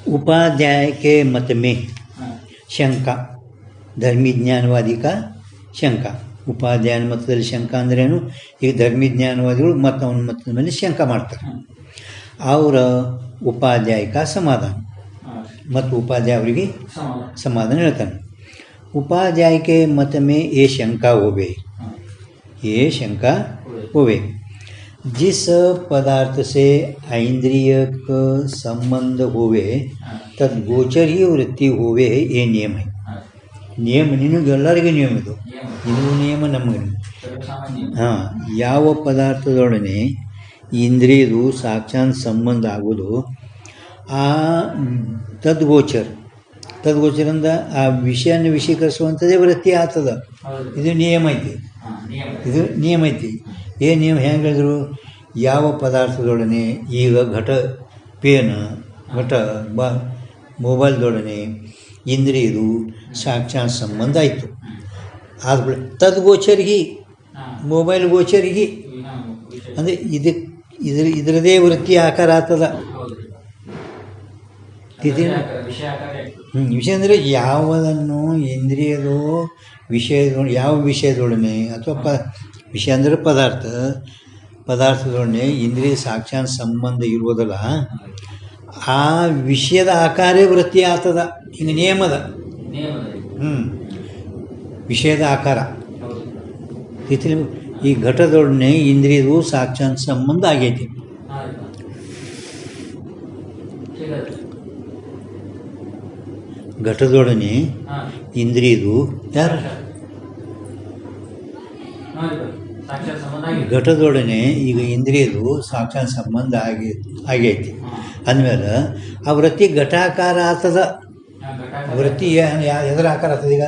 उपाध्याय के मत में ಶಂಕಾ ಧರ್ಮಿಜ್ಞಾನವಾದಿ ಶಂಕಾ ಉಪಾಧ್ಯಾಯನ ಮತದಲ್ಲಿ ಶಂಕಾ ಅಂದ್ರೇನು? ಈಗ ಧರ್ಮಿಜ್ಞಾನವಾದಿಗಳು ಅವನ ಮತದ ಮೇಲೆ ಶಂಕಾ ಮಾಡ್ತಾರೆ. ಅವರ ಉಪಾಧ್ಯಾಯಕ ಸಮಾಧಾನ ಮತ್ತು ಉಪಾಧ್ಯಾಯ ಅವರಿಗೆ ಸಮಾಧಾನ ಹೇಳ್ತಾನೆ. उपाध्याय के मत में ये शंका होवे, ये शंका होवे जिस पदार्थ से ऐन्द्रियक संबंध होवे तद गोचर ही वृत्ति होवे है. ये नियम है. ನಿಯಮ ನಿನಗೆಲ್ಲರಿಗೂ ನಿಯಮ ಇದು, ನಿನಗೂ ನಿಯಮ ನಮಗೂ. ಹಾಂ, ಯಾವ ಪದಾರ್ಥದೊಡನೆ ಇಂದ್ರಿಯದು ಸಾಕ್ಷಾತ್ ಸಂಬಂಧ ಆಗೋದು ಆ ತದ್ಗೋಚರ ತದ್ಗೋಚರಿಂದ ಆ ವಿಷಯನ ವಿಷೀಕರಿಸುವಂಥದ್ದೇ ವೃತ್ತಿ ಆಗ್ತದ. ಇದು ನಿಯಮ ಐತಿ, ಇದು ನಿಯಮ ಐತಿ. ಏನು ನಿಯಮ ಹೆಂಗೆ ಹೇಳಿದ್ರು? ಯಾವ ಪದಾರ್ಥದೊಡನೆ ಈಗ ಘಟ ಮೊಬೈಲ್ದೊಡನೆ ಇಂದ್ರಿಯದು ಸಾಕ್ಷಾತ್ ಸಂಬಂಧ ಆಯಿತು. ಆದ್ಮೇಲೆ ತದ್ಗೋಚರಿಗೆ ಮೊಬೈಲ್ ಗೋಚರಿಗೆ ಅಂದರೆ ಇದರದೇ ವೃತ್ತಿ ಆಕಾರ ಆಗ್ತದ. ವಿಷಯ ಅಂದರೆ ಯಾವುದನ್ನು ಇಂದ್ರಿಯದೋ ಯಾವ ವಿಷಯದೊಡನೆ ಅಥವಾ ವಿಷಯ ಅಂದರೆ ಪದಾರ್ಥದೊಡನೆ ಇಂದ್ರಿಯ ಸಾಕ್ಷಾತ್ ಸಂಬಂಧ ಇರುವುದಲ್ಲ, ಆ ವಿಷಯದ ಆಕಾರೇ ವೃತ್ತಿ ಆಗ್ತದ. ಹಿಂಗೆ ನಿಯಮದ ವಿಷಯದ ಆಕಾರ ಈ ಘಟದೊಡನೆ ಇಂದ್ರಿಯದು ಸಾಕ್ಷಾತ್ ಸಂಬಂಧ ಆಗೈತಿ. ಘಟದೊಡನೆ ಇಂದ್ರಿಯದು ಯಾರು? ಘಟದೊಡನೆ ಈಗ ಇಂದ್ರಿಯದು ಸಾಕ್ಷಾತ್ ಸಂಬಂಧ ಆಗೈತಿ ಅಂದಮೇಲೆ ಆ ವೃತ್ತಿ ಘಟಾಕಾರ ಆಗ್ತದ. ವೃತ್ತಿ ಎದರ ಆಕಾರ ಆಗ್ತದೆ? ಈಗ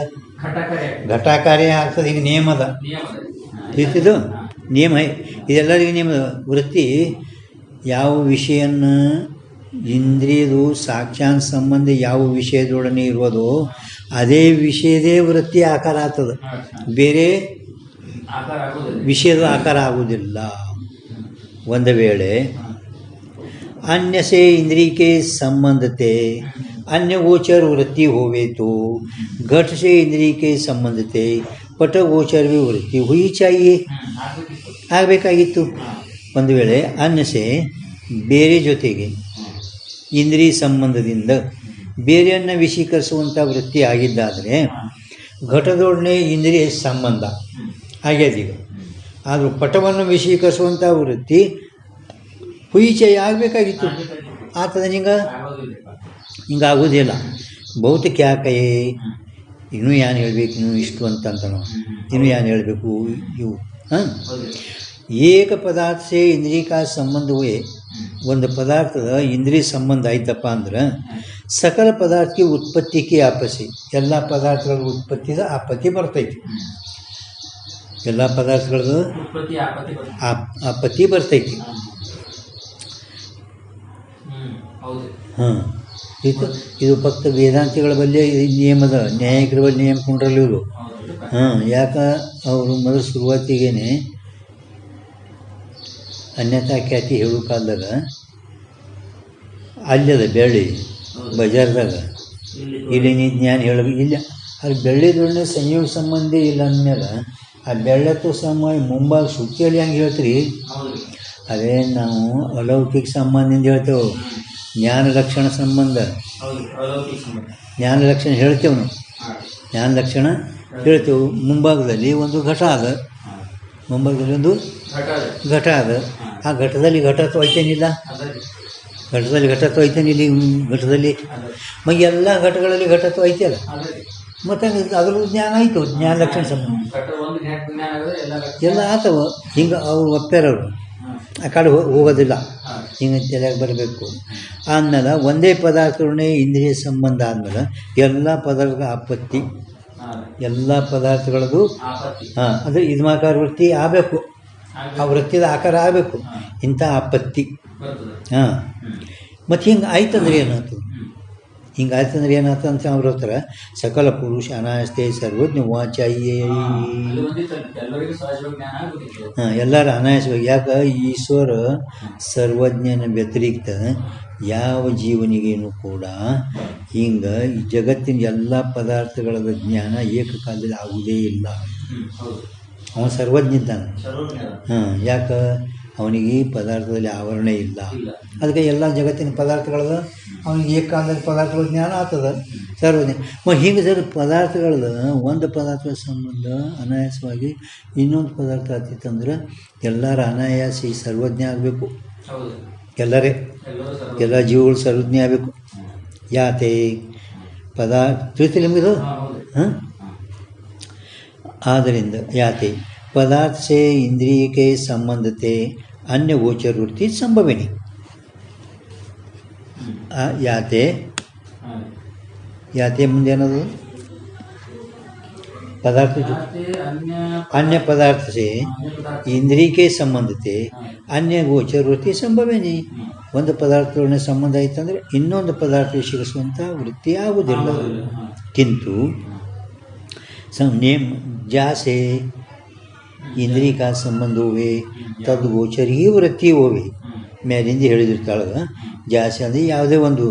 ಘಟಾಕಾರೇ ಆಗ್ತದೆ. ಈಗ ನಿಯಮದ ಇದು ನಿಯಮ, ಇದೆಲ್ಲರಿಗೂ ನಿಯಮದ. ವೃತ್ತಿ ಯಾವ ವಿಷಯನ ಇಂದ್ರಿಯದು ಸಾಕ್ಷಾತ್ ಸಂಬಂಧ ಯಾವ ವಿಷಯದೊಡನೆ ಇರುವುದೋ ಅದೇ ವಿಷಯದೇ ವೃತ್ತಿ ಆಕಾರ ಆಗ್ತದೆ. ಬೇರೆ ವಿಷಯದ ಆಕಾರ ಆಗುವುದಿಲ್ಲ. ಒಂದು ವೇಳೆ अन्य से इंद्रिय के संबंधते अन्य गोचर वृत्ति होवे तो घट से इंद्रिय के संबंधते पट गोचर भी वृत्ति हुई चाहिए, ಆಗಬೇಕಾಗಿತ್ತು. ಒಂದು ವೇಳೆ ಅನ್ಯಸೆ ಬೇರೆ ಜೊತೆಗೆ ಇಂದ್ರಿಯ ಸಂಬಂಧದಿಂದ ಬೇರೆಯನ್ನು ವಿಷೀಕರಿಸುವಂಥ ವೃತ್ತಿ ಆಗಿದ್ದಾದರೆ ಘಟದೊಡನೆ ಇಂದ್ರಿಯ ಸಂಬಂಧ ಆಗ್ಯದ. ಈಗ ಆದರೂ ಪಟವನ್ನು ವಿಷೀಕರಿಸುವಂಥ ವೃತ್ತಿ ಹುಯಿಚಯ ಆಗಬೇಕಾಗಿತ್ತು. ಆಗ್ತದೆ ಹಿಂಗಾಗೋದಿಲ್ಲ. ಭೌತಿಕ ಯಾಕೆ ಇನ್ನೂ ಏನು ಹೇಳಬೇಕು, ಇನ್ನೂ ಇಷ್ಟು ಅಂತ ನಾವು ಇನ್ನೂ ಏನು ಹೇಳಬೇಕು ಇವು. ಹಾಂ, ಏಕ ಪದಾರ್ಥ ಸೇ ಇಂದ್ರಿಯ ಕಾ ಸಂಬಂಧ ಹುಯೆ, ಒಂದು ಪದಾರ್ಥದ ಇಂದ್ರಿಯ ಸಂಬಂಧ ಆಯ್ತಪ್ಪ ಅಂದ್ರೆ ಸಕಲ ಪದಾರ್ಥಕ್ಕೆ ಉತ್ಪತ್ತಿಗೆ ಆಪಸಿ, ಎಲ್ಲ ಪದಾರ್ಥಗಳ ಉತ್ಪತ್ತಿದ ಆಪತ್ತಿ ಬರ್ತೈತಿ. ಎಲ್ಲ ಪದಾರ್ಥಗಳದ್ದು ಆಪತ್ತಿ ಬರ್ತೈತಿ. ಹಾಂ, ಇದು ಫಕ್ತ ವೇದಾಂತಿಗಳ ಬಳಿ ನಿಯಮದ, ನ್ಯಾಯಿಕರ ಬಳಿ ನಿಯಮ ಕೊಂಡ್ರಲ್ಲ ಇವರು. ಹಾಂ, ಯಾಕೆ ಅವರು ಮೊದಲು ಶುರುವಾತಿಗೇನೆ ಅನ್ಯತಾ ಖ್ಯಾತಿ ಹೇಳೋ ಕಾಲದಾಗ ಅಲ್ಲದ ಬೆಳ್ಳಿ ಬಜಾರ್ದಾಗ ಇಲ್ಲಿ ನೀ ಜ್ಞಾನ ಹೇಳ ಇಲ್ಲ, ಅಲ್ಲಿ ಬೆಳ್ಳಿದೊಡನೆ ಸಂಯೋಗ ಸಂಬಂಧ ಇಲ್ಲ ಅಂದಮೇಲೆ ಆ ಬೆಳ್ಳತ್ತು ಸಮಯ ಮುಂಭಾಗ ಸುತ್ತಿಯಲ್ಲಿ ಹಂಗೆ ಹೇಳ್ತೀರಿ. ಅದೇ ನಾವು ಅಲೌಕಿಕ ಸಂಬಂಧದಿಂದ ಹೇಳ್ತೇವೆ. ಜ್ಞಾನ ಲಕ್ಷಣ ಸಂಬಂಧ, ಜ್ಞಾನ ಲಕ್ಷಣ ಹೇಳ್ತೇವೆ ನಾವು. ಜ್ಞಾನ ಲಕ್ಷಣ ಹೇಳ್ತೇವೆ. ಮುಂಭಾಗದಲ್ಲಿ ಒಂದು ಘಟ ಅದ, ಮುಂಭಾಗದಲ್ಲಿ ಒಂದು ಘಟ ಅದ. ಆ ಘಟದಲ್ಲಿ ಘಟತ್ವ ಐತೇನಿಲ್ಲ, ಘಟದಲ್ಲಿ ಘಟತ್ವ ಐತೇನಿಲ್ಲ. ಘಟದಲ್ಲಿ ಮ ಎಲ್ಲ ಘಟಗಳಲ್ಲಿ ಘಟತ್ವ ಐತೆಯಲ್ಲ, ಮತ್ತು ಅದ್ರದ್ದು ಜ್ಞಾನ ಆಯಿತು. ಜ್ಞಾನ ಲಕ್ಷಣ ಸಂಬಂಧ ಎಲ್ಲ ಆತವ. ಹಿಂಗೆ ಅವ್ರು ಒಪ್ಪ್ಯಾರವರು ಆ ಕಡೆ ಹೋಗೋದಿಲ್ಲ. ಹಿಂಗೆ ತಲೆಯಾಗಿ ಬರಬೇಕು ಆದ್ಮೇಲೆ ಒಂದೇ ಪದಾರ್ಥಗಳನ್ನೇ ಇಂದ್ರಿಯ ಸಂಬಂಧ ಆದಮೇಲೆ ಎಲ್ಲ ಪದಾರ್ಥಗಳ ಆಪತ್ತಿ, ಎಲ್ಲ ಪದಾರ್ಥಗಳದ್ದು ಹಾಂ ಅಂದರೆ ಇದ್ಮಾಕಾರ ವೃತ್ತಿ ಆಗಬೇಕು. ಆ ವೃತ್ತಿದ ಆಕಾರ ಆಗಬೇಕು. ಇಂಥ ಆಪತ್ತಿ. ಹಾಂ, ಮತ್ತು ಹಿಂಗೆ ಆಯ್ತಂದ್ರೆ ಏನಾಯ್ತು? ಹಿಂಗೆ ಆಯ್ತಂದ್ರೆ ಏನಾಯ್ತು ಅಂತ ಅವ್ರ ಹತ್ರ ಸಕಲ ಪುರುಷ ಅನಾಯಸ್ತೆ ಸರ್ವಜ್ಞ ವಾಚಾಯೇ. ಹಾಂ, ಎಲ್ಲರೂ ಅನಾಯಾಸವಾಗಿ. ಯಾಕೆ? ಈಶ್ವರ ಸರ್ವಜ್ಞನ ವ್ಯತಿರಿಕ್ತ ಯಾವ ಜೀವನಿಗೇನು ಕೂಡ ಹಿಂಗೆ ಈ ಜಗತ್ತಿನ ಎಲ್ಲ ಪದಾರ್ಥಗಳ ಜ್ಞಾನ ಏಕಕಾಲದಲ್ಲಿ ಆಗುವುದೇ ಇಲ್ಲ. ಅವನು ಸರ್ವಜ್ಞಿದ್ದಾನೆ. ಹಾಂ, ಯಾಕೆ ಅವನಿಗೆ ಈ ಪದಾರ್ಥದಲ್ಲಿ ಆವರಣ ಇಲ್ಲ. ಅದಕ್ಕೆ ಎಲ್ಲ ಜಗತ್ತಿನ ಪದಾರ್ಥಗಳದ ಅವನಿಗೆ ಏಕಕಾಲದಲ್ಲಿ ಪದಾರ್ಥಗಳ ಜ್ಞಾನ ಆಗ್ತದೆ, ಸರ್ವಜ್ಞ. ಹಿಂಗೆ ಸರ್ ಪದಾರ್ಥಗಳದ ಒಂದು ಪದಾರ್ಥದ ಸಂಬಂಧ ಅನಾಯಾಸವಾಗಿ ಇನ್ನೊಂದು ಪದಾರ್ಥ ಆಗ್ತಿತ್ತಂದ್ರೆ ಎಲ್ಲರ ಅನಾಯಾಸಿ ಸರ್ವಜ್ಞ ಆಗಬೇಕು. ಎಲ್ಲ ಜೀವಗಳು ಸರ್ವಜ್ಞ ಆಗಬೇಕು. ಯಾತೆ ಪದಾರ್ಥ ತಿಳಿತಿ ನಿಮಗಿದು? ಹಾಂ, ಆದ್ದರಿಂದ ಯಾತೆ पदार्थ से इंद्रिय के संबंधते अन्य गोचर वृत्ति संभविनी. याते ಮುಂದೆ ಏನದು? पदार्थ अन्य पदार्थ से इंद्रिय के संबंधते अन्य गोचर वृत्ति संभविनी. ಒಂದು ಪದಾರ್ಥದೊಡನೆ ಸಂಬಂಧ ಆಯ್ತಂದ್ರೆ ಇನ್ನೊಂದು ಪದಾರ್ಥ ವಿಷಯಿಸುವಂಥ ವೃತ್ತಿ ಆಗುವುದಿಲ್ಲ. ಕಿಂತು ಜಾಸೆ ಇಂದ್ರಿಯ का ಸಂಬಂಧ ಹೋವೆ ತದ್ ಗೋಚರ ಈ ವೃತ್ತಿ ಹೋವೆ. ಮೇಲಿಂದ ಹೇಳಿದಿರ್ತಾಳಗ ಜಾಸ್ತಿ ಅಂದರೆ ಯಾವುದೇ ಒಂದು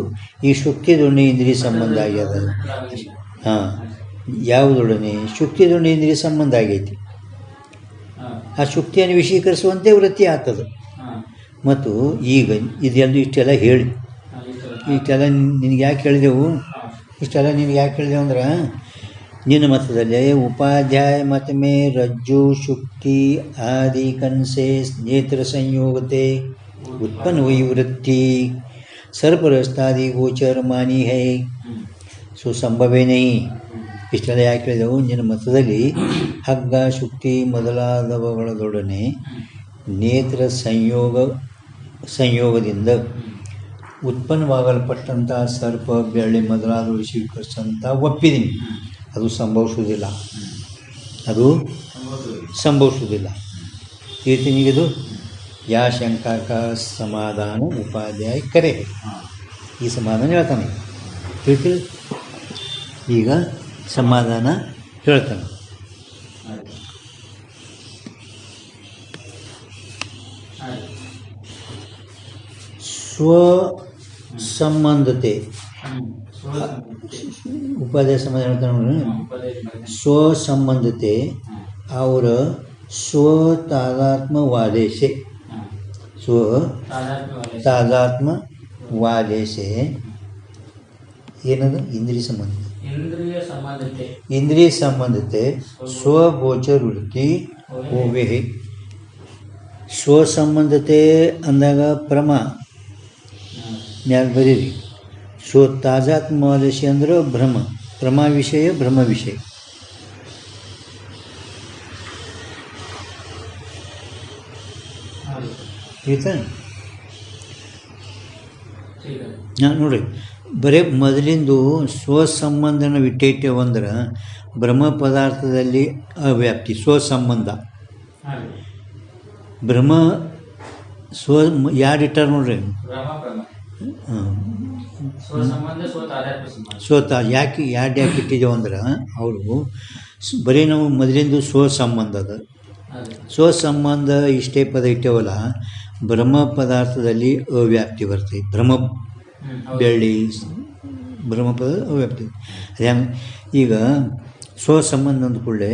ಈ ಶುಕ್ತಿದೊಡನೆ ಇಂದ್ರಿಯ ಸಂಬಂಧ ಆಗ್ಯದ. ಹಾಂ, ಯಾವುದೊಡನೆ ಶುಕ್ತಿದೊಡನೆ ಇಂದ್ರಿಯ ಸಂಬಂಧ ಆಗೈತಿ, ಆ ಶುಕ್ತಿಯನ್ನು ವಿಷೀಕರಿಸುವಂತೆ ವೃತ್ತಿ ಆಗ್ತದೆ. ಮತ್ತು ಈಗ ಇಷ್ಟೆಲ್ಲ ಹೇಳಿ ಇಷ್ಟೆಲ್ಲ ನಿನಗೆ ಯಾಕೆ ಹೇಳಿದೆವು? ಇಷ್ಟೆಲ್ಲ ನಿನಗೆ ಯಾಕೆ ಹೇಳಿದೆವು ಅಂದ್ರೆ ನಿನ್ನ ಮತದಲ್ಲಿ ಉಪಾಧ್ಯಾಯ मत में रज्जु शुक्ति आदि कन से नेत्र संयोगते उत्पन्न हुई वृत्ति सर्परस्तादि गोचर मानी है, सो संभवे नहीं. ಇಷ್ಟೆಲ್ಲ ಯಾಕೆ ಹೇಳಿದೆವು? ನಿನ್ನ ಮತದಲ್ಲಿ ಹಗ್ಗ ಶುಕ್ತಿ ಮೊದಲಾದವುಗಳೊಡನೆ ನೇತ್ರ ಸಂಯೋಗದಿಂದ ಉತ್ಪನ್ನವಾಗಲ್ಪಟ್ಟಂಥ ಸರ್ಪ ಬೆಳ್ಳಿ ಮೊದಲಾದವು ಸ್ವೀಕರಿಸಂತ ಒಪ್ಪಿದ್ದೀನಿ. ಅದು ಸಂಭವಿಸುವುದಿಲ್ಲ, ಇದು ಯಾ ಶಂಕಾಕ ಸಮಾಧಾನ ಉಪಾಧ್ಯಾಯ ಕರೆ. ಈ ಸಮಾಧಾನ ಹೇಳ್ತಾನೆ, ಹೇಳ್ತೀವಿ. ಈಗ ಸಮಾಧಾನ ಹೇಳ್ತಾನೆ. ಸ್ವಸಂಬಂಧತೆ ಉಪಾಧ್ಯಾಯ ಸಮಾಧಾನ ಹೇಳ್ತಾನೆ. स्वसंबंधते और स्वतादात्म्यवादे से तादात्म्यवादे से ಏನದು? ಇಂದ್ರಿಯ ಸಂಬಂಧತೆ ಸ್ವಗೋಚರ ವೃತ್ತಿ ಹೋವೆ. ಸ್ವಸಂಬಂಧತೆ ಅಂದಾಗ ಮ್ಯಾಲ ಬರೀರಿ. ಸೊ ತಾದಾತ್ಮ್ಯವಾದಶಿ ಅಂದ್ರೆ ಭ್ರಮ ವಿಷಯ ಆಯ್ತಾ? ನೋಡ್ರಿ, ಬರೀ ಮೊದಲಿಂದು ಸ್ವಸಂಬಂಧನ ಇಟ್ಟೇವಂದ್ರೆ ಬ್ರಹ್ಮ ಪದಾರ್ಥದಲ್ಲಿ ಅವ್ಯಾಪ್ತಿ ಸ್ವಸಂಬಂಧ. ಬ್ರಹ್ಮ ಯಾರು ಇಟ್ಟಾರ ನೋಡ್ರಿ? ಯಾಕೆ ಇಟ್ಟಿದ್ದೇವೆ ಅಂದ್ರೆ ಅವರು ಬರೀ ನಾವು ಮೊದಲಿಂದು ಸ್ವಸಂಬಂಧ ಇಷ್ಟೇ ಪದ ಇಟ್ಟೇವಲ್ಲ, ಬ್ರಹ್ಮ ಪದಾರ್ಥದಲ್ಲಿ ಅವ್ಯಾಪ್ತಿ ಬರ್ತದೆ. ಬೆಳ್ಳಿ ಬ್ರಹ್ಮ ಪದ ಅವ್ಯಾಪ್ತಿ. ಅದೇ ಈಗ ಸ್ವಸಂಬಂಧ ಅಂದ್ಕೊಳ್ಳೆ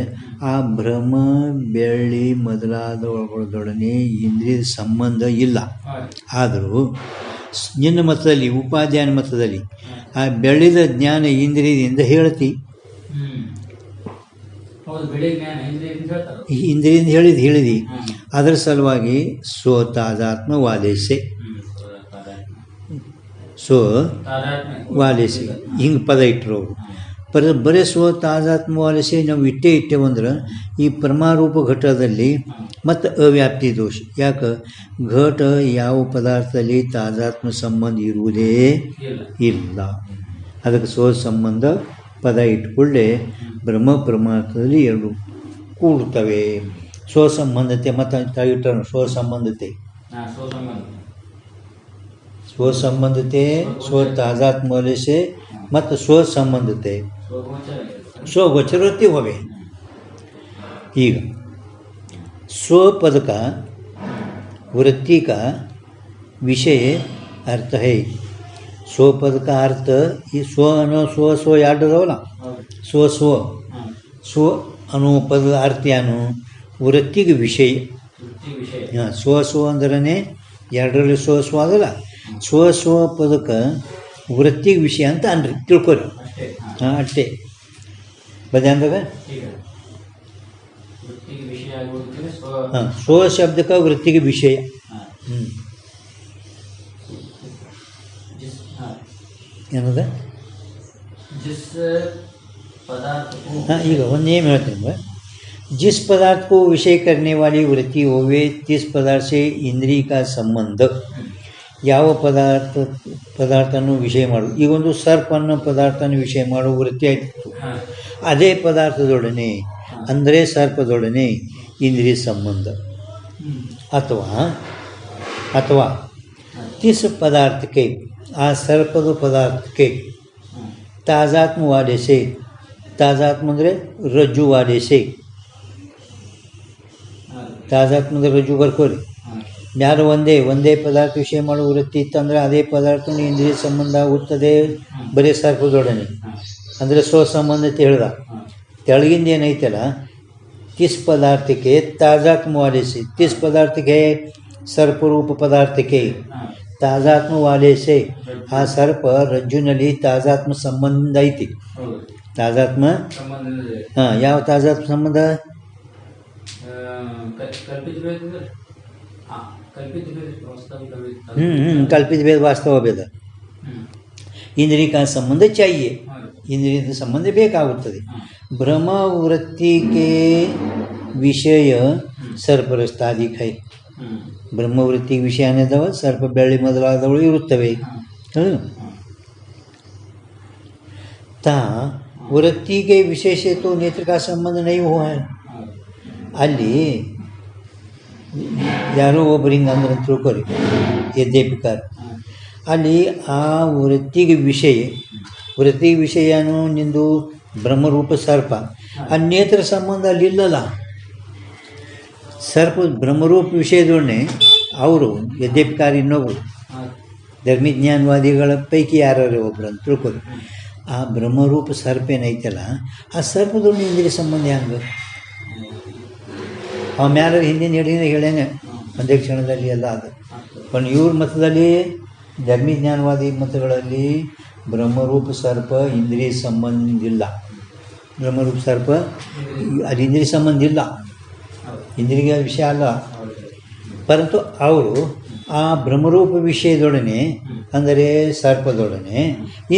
ಆ ಬ್ರಹ್ಮ ಬೆಳ್ಳಿ ಮೊದಲಾದವುಗಳೊಡನೆ ಇಂದ್ರಿಯ ಸಂಬಂಧ ಇಲ್ಲ. ಆದರೂ ನಿನ್ನ ಮತದಲ್ಲಿ ಉಪಾಧ್ಯಾಯನ ಮತದಲ್ಲಿ ಆ ಬೆಳೆದ ಜ್ಞಾನ ಇಂದ್ರಿಯದಿಂದ ಹೇಳ್ತಿ. ಇಂದ್ರಿಯಿಂದ ಹೇಳಿದಿ. ಅದರ ಸಲುವಾಗಿ ಸ್ವತಾದಾತ್ಮ್ಯವಾದೇಶೆ ವಾಲೇಸಿ ಹಿಂಗೆ ಪದ ಇಟ್ಟರು. ಬರೀ ಸ್ವತಾದಾತ್ಮ್ಯವಾಲೇಸಿ ನಾವು ಇಟ್ಟೇವಂದ್ರೆ ಈ ಪರಮಾರೂಪ ಘಟದಲ್ಲಿ ಮತ್ತು ಅವ್ಯಾಪ್ತಿ ದೋಷ. ಯಾಕೆ? ಘಟ ಯಾವ ಪದಾರ್ಥದಲ್ಲಿ ತಾದಾತ್ಮ್ಯ ಸಂಬಂಧ ಇರುವುದೇ ಇಲ್ಲ. ಅದಕ್ಕೆ ಸ್ವಸಂಬಂಧ ಪದ ಇಟ್ಕೊಳ್ಳೆ ಬ್ರಹ್ಮ ಪರಮಾರ್ಥದಲ್ಲಿ ಎರಡು ಕೂಡುತ್ತವೆ. ಸ್ವಸಂಬಂಧತೆ ಮತ್ತು ಇಟ್ಟರು ಸ್ವಸಂಬಂಧತೆ ಸ್ವತಾದಾತ್ಮ್ಯವಾಲೇಸಿ ಮತ್ತು ಸ್ವಸಂಬಂಧತೆ स्वगोचरवृत्ति होवे. ಈಗ स्वपद का वृत्ति का विषय अर्थ है ಸ್ವಪದಕ್ಕೆ ಅರ್ಥ ಈ ಸ್ವ ಅನ್ನೋ ಸ್ವ ಎರಡು ಅದಾವಲ್ಲ, ಸ್ವ ಅನ್ನೋ ಪದದ ಅರ್ಥ ಏನು? ವೃತ್ತಿಗೆ ವಿಷಯ. ಹಾಂ, ಸ್ವ ಅಂದ್ರೆ ಎರಡರಲ್ಲಿ ಸ್ವ ಅದಲ್ಲ. ಸ್ವ ಪದಕ್ಕೆ ವೃತ್ತಿಗೆ ವಿಷಯ ಅಂತ ಅನ್ರಿ, ತಿಳ್ಕೊರಿ. ಹಾಂ, ಅಷ್ಟೇ ಬದಂದಾಗ. ಹಾಂ, ಸ್ವ ಶಬ್ದಕ್ಕೆ ವೃತ್ತಿಗೆ ವಿಷಯ. ಏನದ? हाँ, ಈಗ ಒಂದು ನೇಮ್ ಹೇಳ್ತೀನಿ. जिस पदार्थ को विषय करने वाली वृत्ति होवे तिस पदार्थ से इंद्रिय का संबंध. ಯಾವ ಪದಾರ್ಥನೂ ವಿಷಯ ಮಾಡೋದು. ಈಗ ಒಂದು ಸರ್ಪ ಅನ್ನೋ ಪದಾರ್ಥನ ವಿಷಯ ಮಾಡೋ ವೃತ್ತಿ ಆಯ್ತಿತ್ತು. ಅದೇ ಪದಾರ್ಥದೊಡನೆ ಅಂದರೆ ಸರ್ಪದೊಡನೆ ಇಂದ್ರಿಯ ಸಂಬಂಧ. ಅಥವಾ ತಿಸ್ ಪದಾರ್ಥಕ್ಕೆ, ಆ ಸರ್ಪದ ಪದಾರ್ಥಕ್ಕೆ ತಾಜಾತ್ಮ ವಾಡೆಸೆ, ತಾಜಾತ್ಮ ಅಂದರೆ ರಜ್ಜು ವಾಡೆಸೆ, ತಾಜಾತ್ಮ ಅಂದರೆ ರಜ್ಜು ಬರ್ಕೋರಿ. ಯಾರು ಒಂದೇ ಪದಾರ್ಥ ವಿಷಯ ಮಾಡೋ ವೃತ್ತಿ ಇತ್ತಂದ್ರೆ ಅದೇ ಪದಾರ್ಥನ ಇಂದ್ರಿಯ ಸಂಬಂಧ ಆಗುತ್ತದೆ ಬರೀ ಸರ್ಪದೊಡನೆ, ಅಂದರೆ ಸ್ವಸಂಬಂಧ ಅಂತ ಹೇಳ್ದ. ತೆಳಗಿಂದ ಏನೈತಲ್ಲ, ತಿಸ್ ಪದಾರ್ಥಕ್ಕೆ ತಾಜಾತ್ಮ ವಾಡೆಸೆ, ತಿಸ್ ಪದಾರ್ಥಕ್ಕೆ ಸರ್ಪರೂಪ ಪದಾರ್ಥಕ್ಕೆ ತಾಜಾತ್ಮ ವಾಲೇಸೆ, ಆ ಸರ್ಪ ರಜ್ಜುನಲ್ಲಿ ತಾಜಾತ್ಮ ಸಂಬಂಧ ಐತಿ. ತಾಜಾತ್ಮ, ಹಾಂ, ಯಾವ ತಾಜಾತ್ಮ ಸಂಬಂಧ? कल्पित भेद वास्तव भेद. इंद्रिय का संबंध चाहिए, इंद्रिय संबंध ಬೇಕಾಗುತ್ತದೆ. ಬ್ರಹ್ಮವೃತ್ತಿಗೆ ವಿಷಯ ಸರ್ಪರಸ್ತಾದಿಕ. ಬ್ರಹ್ಮವೃತ್ತಿಗೆ ವಿಷಯ ಅನ್ನೋದವ ಸರ್ಪ, ಬೆಳ್ಳಿ ಮೊದಲಾದವಳು ಇರುತ್ತವೆ. ತಾ ವೃತ್ತಿಗೆ ವಿಶೇಷ तो नेत्र का संबंध नहीं हुआ है. ಅಲ್ಲಿ ಯಾರೋ ಒಬ್ಬರು ಹಿಂಗೆ ಅಂದ್ರೆ ತಿಳ್ಕೊರಿ, ಯದ್ಯಪಿಕಾರ ಅಲ್ಲಿ ಆ ವೃತ್ತಿಗೆ ವಿಷಯನೂ ನಿಂದು ಬ್ರಹ್ಮರೂಪ ಸರ್ಪ, ಆ ನೇತ್ರ ಸಂಬಂಧ ಅಲ್ಲಿ ಇಲ್ಲಲ್ಲ. ಸರ್ಪ ಬ್ರಹ್ಮರೂಪ ವಿಷಯದೊಡನೆ ಅವರು ಯದ್ಯಪಿಕಾರ ಇನ್ನೊಬ್ಬರು ಧರ್ಮಜ್ಞಾನವಾದಿಗಳ ಪೈಕಿ ಯಾರು ಒಬ್ರು ಅಂತ ತಿಳ್ಕೊರಿ. ಆ ಬ್ರಹ್ಮರೂಪ ಸರ್ಪ ಏನೈತಲ್ಲ, ಆ ಸರ್ಪದೊಡನೆ ಇಂದ್ರಿಯ ಸಂಬಂಧ ಹೆಂಗೆ? ಅವ ಮ್ಯಾಲ ಹಿಂದಿನ ಹೇಳೇನೆ ಒಂದೇ ಕ್ಷಣದಲ್ಲಿ ಎಲ್ಲ ಅದು. पण ಇವ್ರ ಮತದಲ್ಲಿ, ಧರ್ಮಜ್ಞಾನವಾದಿ ಮತಗಳಲ್ಲಿ ಬ್ರಹ್ಮರೂಪ ಸರ್ಪ ಇಂದ್ರಿಯ ಸಂಬಂಧ ಇಲ್ಲ. ಬ್ರಹ್ಮರೂಪ ಸರ್ಪ ಅದು ಇಂದ್ರಿಯ ಸಂಬಂಧ ಇಲ್ಲ, ಇಂದ್ರಿಯ ವಿಷಯ ಅಲ್ಲ. ಪರಂತು ಅವರು ಆ ಬ್ರಹ್ಮರೂಪ ವಿಷಯದೊಡನೆ ಅಂದರೆ ಸರ್ಪದೊಡನೆ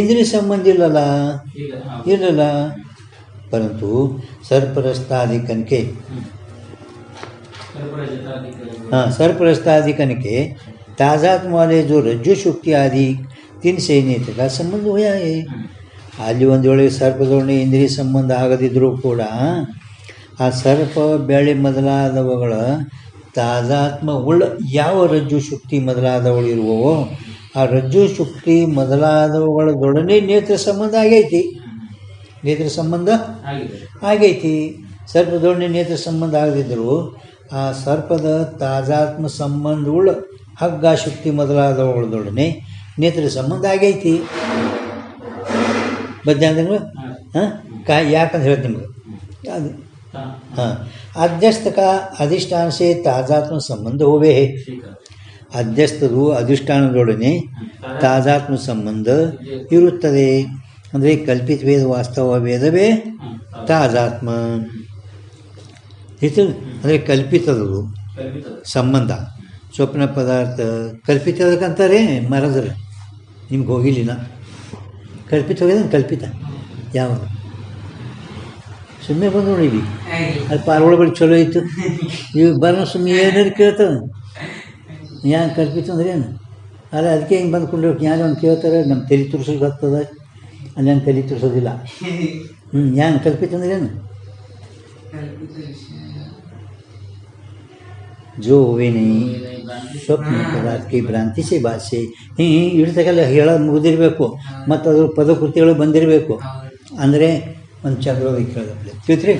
ಇಂದ್ರಿಯ ಸಂಬಂಧ ಇಲ್ಲಲ್ಲ. ಪರಂತು ಸರ್ಪರಸ್ತಾದಿಕನಿಗೆ, हाँ, सर्परस्तादिकन के ताजात्म वाले जो रज्जु शुक्ति आदि 3 से नेत्र का संबंध होया है. ಅಲ್ಲಿ ಒಂದು ವೇಳೆ ಸರ್ಪದೊಡನೆ ಇಂದ್ರಿಯ ಸಂಬಂಧ ಆಗದಿದ್ದರೂ ಕೂಡ ಆ ಸರ್ಪ, ಬೆಳೆ ಮೊದಲಾದವುಗಳ ತಾಜಾತ್ಮ ಉಳ್ಳ ಯಾವ ರಜ್ಜು ಶುಕ್ತಿ ಮೊದಲಾದವಳು ಇರುವವೋ ಆ ರಜ್ಜು ಶುಕ್ತಿ ಮೊದಲಾದವುಗಳದೊಡನೆ ನೇತ್ರ ಸಂಬಂಧ ನೇತ್ರ ಸಂಬಂಧ ಆಗೈತಿ. ಸರ್ಪದೊಡನೆ ನೇತ್ರ ಸಂಬಂಧ ಆಗದಿದ್ದರೂ ಆ ಸರ್ಪದ ತಾಜಾತ್ಮ ಸಂಬಂಧವುಳ್ಳ ಹಗ್ಗ, ಶಕ್ತಿ ಮೊದಲಾದವುಗಳದೊಡನೆ ನೇತ್ರ ಸಂಬಂಧ ಆಗೈತಿ. ಬದ್ದಂದ್ರೆ ಹಾಂ, ಯಾಕಂತ ಹೇಳ್ತೀನಿ ನಿಮ್ಗೆ ಅದು. ಹಾಂ, ಅಧ್ಯಸ್ಥಕ ಅಧಿಷ್ಠಾನ ಸೇ ತಾಜಾತ್ಮ ಸಂಬಂಧ ಹೋವೇ. ಅಧ್ಯಸ್ಥರು ಅಧಿಷ್ಠಾನದೊಡನೆ ತಾಜಾತ್ಮ ಸಂಬಂಧ ಇರುತ್ತದೆ. ಅಂದರೆ ಕಲ್ಪಿತ ವೇದ ವಾಸ್ತವ ವೇದವೇ ತಾಜಾತ್ಮ. ಅಂದರೆ ಕಲ್ಪಿತದು ಸಂಬಂಧ. ಸ್ವಪ್ನ ಪದಾರ್ಥ ಕಲ್ಪಿತದಕ್ಕಂತಾರೆ ಮರದ್ರ, ನಿಮ್ಗೆ ಹೋಗಿಲ್ಲ. ಕಲ್ಪಿತ ಹೋಗಿದೆ, ಕಲ್ಪಿತ ಯಾವಾಗ ಸುಮ್ಮನೆ ಬಂದು ನೋಡಿವಿ. ಅದು ಪಾರ್ವಳ ಬಳಿ ಚಲೋ ಇತ್ತು. ಇವು ಬರೋ ಸುಮ್ಮನೆ ಏನಾರು ಕೇಳ್ತವೆ, ಹ್ಯಾಂಗೆ ಕಲ್ಪಿತ ಅಂದ್ರೆ ಏನು ಅಲ್ಲ. ಅದಕ್ಕೆ ಹಿಂಗೆ ಬಂದ್ಕೊಂಡು ಯಾರು ಒಂದು ಕೇಳ್ತಾರೆ, ನಮ್ಮ ತಲೆ ತುರ್ಸೋಕೆ ಆಗ್ತದ, ಅಲ್ಲಿ ಹಂಗೆ ತಲೆ ತುರ್ಸೋದಿಲ್ಲ. ಹ್ಯಾಂಗೆ ಕಲ್ಪಿತ ಅಂದ್ರೆ ಏನು? जो हुए नहीं ಸ್ವಪ್ನ ಪದಾರ್ಥಕ್ಕೆ ಭ್ರಾಂತಿ ಸೇ ಭಾಷೆ ಇಡ್ತಕ್ಕಲ್ಲ ಹೇಳೋದು ಮುಗಿದಿರಬೇಕು, ಮತ್ತು ಅದ್ರ ಪದಕೃತಿಗಳು ಬಂದಿರಬೇಕು. ಅಂದರೆ ಒಂದು ಚಂದ್ರೋದಯ ಕೇಳಿದ್ರೆ ತಿಳಿತ್ರಿ.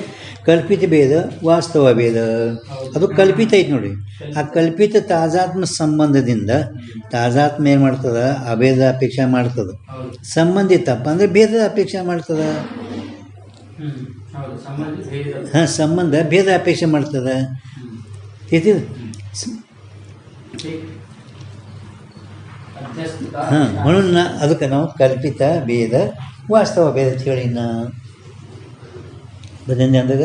ಕಲ್ಪಿತ ಭೇದ ವಾಸ್ತವ ಭೇದ ಅದು ಕಲ್ಪಿತ ಐತಿ ನೋಡಿ. ಆ ಕಲ್ಪಿತ ತಾಜಾತ್ಮ ಸಂಬಂಧದಿಂದ ತಾಜಾತ್ಮ ಏನು ಮಾಡ್ತದ, ಅಭೇದ ಅಪೇಕ್ಷೆ ಮಾಡ್ತದೆ. ಸಂಬಂಧಿತಪ್ಪ ಅಂದರೆ ಭೇದದ ಅಪೇಕ್ಷೆ ಮಾಡ್ತದ. ಹಾಂ, ಸಂಬಂಧ ಭೇದ ಅಪೇಕ್ಷೆ ಮಾಡ್ತದೆ. ಹಾಂ, म्हणून ಅದಕ್ಕೆ ನಾವು ಕಲ್ಪಿತ ಭೇದ ವಾಸ್ತವ ಭೇದ ಅಂತ ಹೇಳಿ ಬಂದಂದೆ ಅಂದಾಗ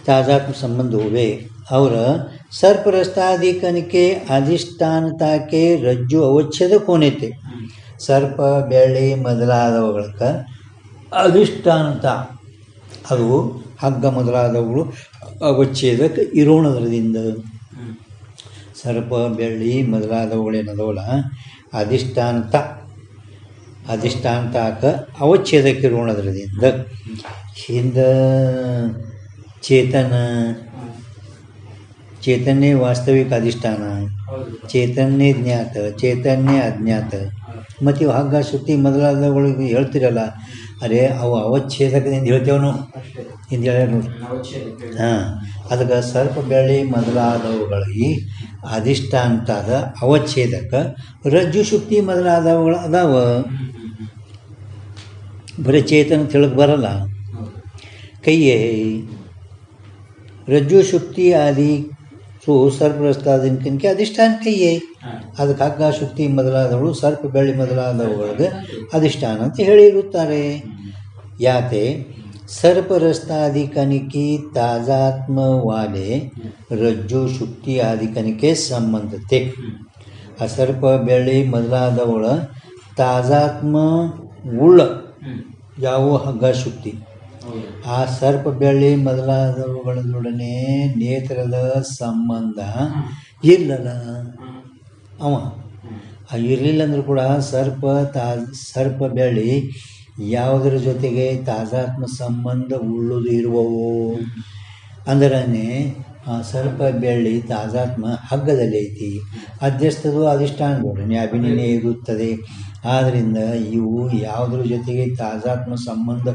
ತಾಜಾತ್ಮ ಸಂಬಂಧ ಹೋವೆ ಅವರ ಸರ್ಪರಸ್ತಾಧಿಕನಿಕೆ ಅಧಿಷ್ಠಾನತಾಕೆ ರಜ್ಜು ಅವಚ್ಛೇದ ಕೋನೈತೆ. ಸರ್ಪ ಬೆಳ್ಳಿ ಮೊದಲಾದವುಗಳಕ್ಕೆ ಅಧಿಷ್ಠಾನತ ಅದು ಹಗ್ಗ ಮೊದಲಾದವುಗಳು ಅವಚ್ಛೇದಕ್ಕೆ ಇರೋಣದ್ರದಿಂದ. ಸರ್ಪ ಬೆಳ್ಳಿ ಮೊದಲಾದವುಗಳೇನದವಲ್ಲ ಅಧಿಷ್ಠಾನತಾಕ ಅವಚ್ಛೇದಕ್ಕಿರೋಣದ್ರದಿಂದ. ಹಿಂದೆ ಚೇತನ್ನೇ ವಾಸ್ತವಿಕ ಅಧಿಷ್ಠಾನ, ಚೇತನ್ನೇ ಜ್ಞಾತ, ಚೇತನ್ನೇ ಅಜ್ಞಾತ. ಮತ್ತು ಇವು ಹಗ್ಗ ಶುದ್ಧಿ ಮೊದಲಾದವುಗಳಿಗೆ ಹೇಳ್ತಿರಲ್ಲ, ಅರೆ ಅವು ಅವಚ್ಛೇದಕದಿಂದ ಹೇಳ್ತೇವೆ ನಾವು ಹಿಂದೆ ಹೇಳ್ಯಾರ ನೋಡಿ. ಹಾಂ, ಅದಕ್ಕೆ ಸರ್ಪ ಬೆಳ್ಳಿ ಮೊದಲಾದವುಗಳಿಗೆ ಅಧಿಷ್ಠಾನತಾದ ಅವಚ್ಛೇದಕ ರಜ್ಜು ಶುಕ್ತಿ ಮೊದಲಾದವುಗಳು ಅದಾವ. ಬರೀ ಚೇತನ ತಿಳಕ್ಕೆ ಬರಲ್ಲ. ಕೈಯೇ ರಜ್ಜು ಶುಕ್ತಿ ಆದಿ ಸರ್ಪರಸ್ತಾದಿನಕ್ಕೆ ಅಧಿಷ್ಠಾನ ಕೈಯೇ. ಅದಕ್ಕೆ ಹಗ್ಗ ಶುಕ್ತಿ ಮೊದಲಾದವಳು ಸರ್ಪ ಬೆಳ್ಳಿ ಮೊದಲಾದವುಗಳಿಗೆ ಅಧಿಷ್ಠಾನ ಅಂತ ಹೇಳಿರುತ್ತಾರೆ. ಯಾತೆ ಸರ್ಪರಸ್ತಾದಿಕನಿಕೆ ತಾಜಾತ್ಮವಾಲೆ ರಜ್ಜು ಶುಕ್ತಿ ಆದಿಕನಿಕೆ ಸಂಬಂಧತೆ. ಆ ಸರ್ಪ ಬೆಳ್ಳಿ ಮೊದಲಾದವಳ ತಾಜಾತ್ಮ ಉಳ್ಳ ಯಾವ ಹಗ್ಗ ಶುಕ್ತಿ, ಆ ಸರ್ಪ ಬೆಳ್ಳಿ ಮೊದಲಾದವುಗಳೊಡನೆ ನೇತ್ರದ ಸಂಬಂಧ ಇರಲಿಲ್ಲ. ಅವ ಇರಲಿಲ್ಲ ಅಂದರೂ ಕೂಡ ಸರ್ಪ ಬೆಳ್ಳಿ ಯಾವುದರ ಜೊತೆಗೆ ತಾಜಾತ್ಮ ಸಂಬಂಧ ಉಳ್ಳುದು ಇರುವವು ಅಂದರೆ ಆ ಸರ್ಪ ಬೆಳ್ಳಿ ತಾಜಾತ್ಮ ಹಗ್ಗದಲ್ಲಿ ಐತಿ, ಅಧ್ಯಸ್ಥದು ಅಧಿಷ್ಠಾನದೊಡನೆ ಅಭಿನಯ ಇರುತ್ತದೆ. ಆದ್ದರಿಂದ ಇವು ಯಾವುದ್ರ ಜೊತೆಗೆ ತಾಜಾತ್ಮ ಸಂಬಂಧ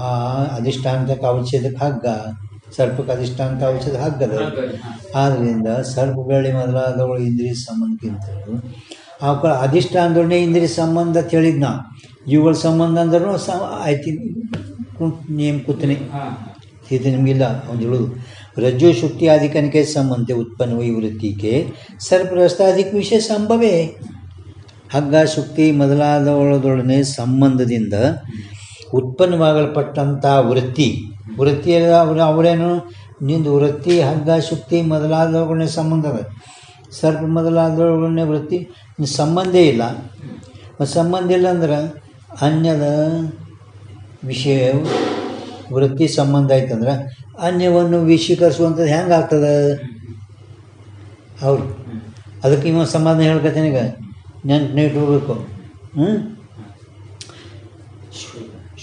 ಆ ಅಧಿಷ್ಠಾನಕ್ಕೆ ಅವಚ್ಛೇದಕ್ಕೆ ಹಗ್ಗ, ಸರ್ಪಕ್ಕೆ ಅಧಿಷ್ಠಾನಕ್ಕೆ ಅವಚ್ಛೇದ ಹಗ್ಗದ. ಆದ್ದರಿಂದ ಸರ್ಪ ಬೆಳ್ಳಿ ಮೊದಲಾದವುಗಳು ಇಂದ್ರಿಯ ಸಂಬಂಧಕ್ಕಿಂತಲೂ ಅವಳ ಅಧಿಷ್ಠಾನದೊಡನೆ ಇಂದ್ರಿಯ ಸಂಬಂಧ ಅಂತ ಹೇಳಿದ್ ನಾ. ಇವುಗಳ ಸಂಬಂಧ ಅಂದ್ರೂ ಆಯ್ತು ನೇಮ್ ಕೂತನೆ ಇದು ನಿಮಗಿಲ್ಲ ಅವ್ನು ಹೇಳೋದು. ರಜ್ಜು ಶುಕ್ತಿ ಆದಿಕನಿಕೆ ಸಂಬಂಧ ಉತ್ಪನ್ನವೈ ವೃತ್ತಿಗೆ ಸರ್ಪರಸ್ತಾದಿಕ ವಿಷಯ ಸಂಭವೇ. ಹಗ್ಗ ಶುಕ್ತಿ ಮೊದಲಾದವಳದೊಡನೆ ಸಂಬಂಧದಿಂದ ಉತ್ಪನ್ನವಾಗಲ್ಪಟ್ಟಂಥ ವೃತ್ತಿಯಲ್ಲಿ ಅವರೇನು ನಿಂದು ವೃತ್ತಿ ಹಗ್ಗ ಶುಕ್ತಿ ಮೊದಲಾದವುಗಳನ್ನೇ ಸಂಬಂಧ ಅದ. ಸರ್ಪ ಮೊದಲಾದವುಗಳನ್ನೇ ವೃತ್ತಿ ಸಂಬಂಧ ಇಲ್ಲ. ಸಂಬಂಧ ಇಲ್ಲ ಅಂದ್ರೆ ಅನ್ಯದ ವಿಷಯ ವೃತ್ತಿ ಸಂಬಂಧ ಆಯ್ತಂದ್ರೆ ಅನ್ಯವನ್ನು ವೀಕ್ಷೀಕರಿಸುವಂಥದ್ದು ಹೆಂಗೆ ಆಗ್ತದೆ ಅವ್ರು. ಅದಕ್ಕೆ ಇವ ಸಮಾಧಾನ ಹೇಳ್ಕತ್ತೇನೆ. ಈಗ ನೆನ್ಪು ಇಟ್ಕೋಬೇಕು.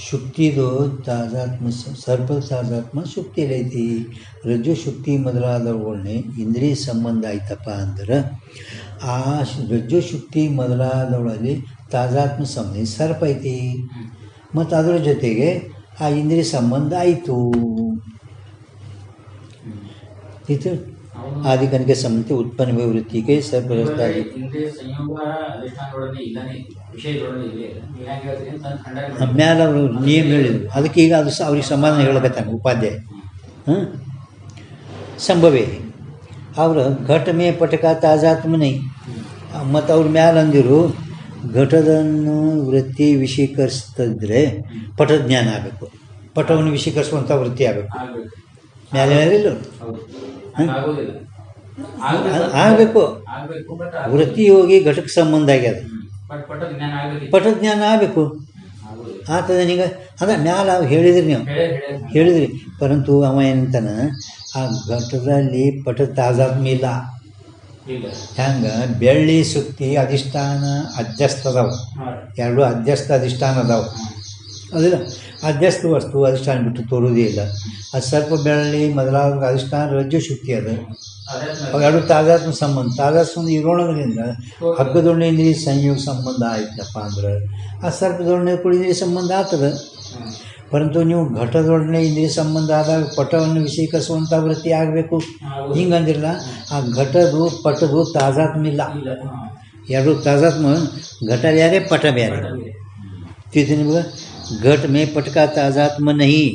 ಶುಕ್ತಿದು ತಾಜಾತ್ಮ ಸರ್ಪ ತಾಜಾತ್ಮ ಶುಕ್ತಿಯಲ್ಲಿ ಐತಿ. ರಜ್ಜು ಶುಕ್ತಿ ಮೊದಲಾದವುಗಳನ್ನೇ ಇಂದ್ರಿಯ ಸಂಬಂಧ ಆಯ್ತಪ್ಪ ಅಂದ್ರೆ ಆ ರಜ್ಜು ಶುಕ್ತಿ ಮೊದಲಾದವುಗಳಲ್ಲಿ ತಾಜಾತ್ಮ ಸಂಬಂಧ ಸರ್ಪ ಐತಿ ಮತ್ತು ಅದರ ಜೊತೆಗೆ ಆ ಇಂದ್ರಿಯ ಸಂಬಂಧ ಆಯಿತು. ಇದು ಆದಿಕನಿಗೆ ಸಂಬಂಧ ಉತ್ಪನ್ನ ವೃತ್ತಿಗೆ ಸರ್ಪರಸ್ತಾದಿ ಮ್ಯಾಲ ಅವರು ನಿಯಮ ಹೇಳಿದರು. ಅದಕ್ಕೆ ಈಗ ಅದು ಅವ್ರಿಗೆ ಸಮಾಧಾನ ಹೇಳಕತ್ತಾನೆ ಉಪಾಧ್ಯಾಯ. ಸಂಭವೇ ಅವ್ರ ಘಟಮೇ ಪಟಕ ತಾಜಾತ್ಮನೇ ಮತ್ತು ಅವ್ರ ಮ್ಯಾಲ ಅಂದಿರು ಘಟದನ್ನು ವೃತ್ತಿ ವಿಷೀಕರಿಸ್ತಿದ್ರೆ ಪಟಜ್ಞಾನ ಆಗಬೇಕು, ಪಟವನ್ನು ವಿಷೀಕರಿಸುವಂಥ ವೃತ್ತಿ ಆಗಬೇಕು. ಮ್ಯಾಲೆ ಹೇಳಿಲ್ಲ ಆಗಬೇಕು. ವೃತ್ತಿ ಹೋಗಿ ಘಟಕ್ಕೆ ಸಂಬಂಧ ಆಗ್ಯದ, ಪಟಜ್ಞಾನ ಆಗಬೇಕು. ಆತದನೀಗ ಅದ ಮ್ಯಾಲ ಹೇಳಿದ್ರಿ, ನೀವು ಹೇಳಿದ್ರಿ. ಪರಂತು ಅವ ಏನಂತಾನ ಆ ಘಟದಲ್ಲಿ ಪಟ ತಾಜಾತ್ಮ ಇಲ್ಲ. ಹೆಂಗೆ ಬೆಳ್ಳಿ ಶುಕ್ತಿ ಅಧಿಷ್ಠಾನ ಅಧ್ಯಸ್ಥ ಅದಾವ, ಎರಡು ಅಧ್ಯಸ್ಥ ಅಧಿಷ್ಠಾನ ಅದಾವ. ಅದಲ್ಲ ಅಧ್ಯಸ್ಥ ವಸ್ತು ಅಧಿಷ್ಠಾನ ಬಿಟ್ಟು ತೋರುವುದೇ ಇಲ್ಲ. ಅದು ಸರ್ಪ ಬೆಳ್ಳಿ ಮೊದಲಾದ ಅಧಿಷ್ಠಾನ ರಜ್ಜು ಶಕ್ತಿ ಅದು. ಅವೆರಡು ತಾದಾತ್ಮ ಸಂಬಂಧ. ತಾದಾತ್ಮ ಇರೋಣದ್ರಿಂದ ಹಗ್ಗದೊಣ್ಣೆ ಇಂದ್ರಿಯ ಸಂಯೋಗ ಸಂಬಂಧ ಆಯ್ತಪ್ಪ ಅಂದ್ರೆ ಆ ಸರ್ಪದೊಣ್ಣೆ ಕೂಡ ಇಂದ್ರಿಯ ಸಂಬಂಧ ಆಗ್ತದೆ. ಪರಂತು ನೀವು ಘಟದೊಡನೆ ಇಂದ್ರಿಯ ಸಂಬಂಧ ಆದಾಗ ಪಟವನ್ನು ವಿಷೀಕರಿಸುವಂಥ ವೃತ್ತಿ ಆಗಬೇಕು ಹಿಂಗಂದಿರಲ್ಲ. ಆ ಘಟದು ಪಟದು ತಾದಾತ್ಮ ಇಲ್ಲ. ಎರಡು ತಾದಾತ್ಮ घट ब्यारे पट ब्यारे तीसरे निम्न घट में पट का ताजात्म नहीं.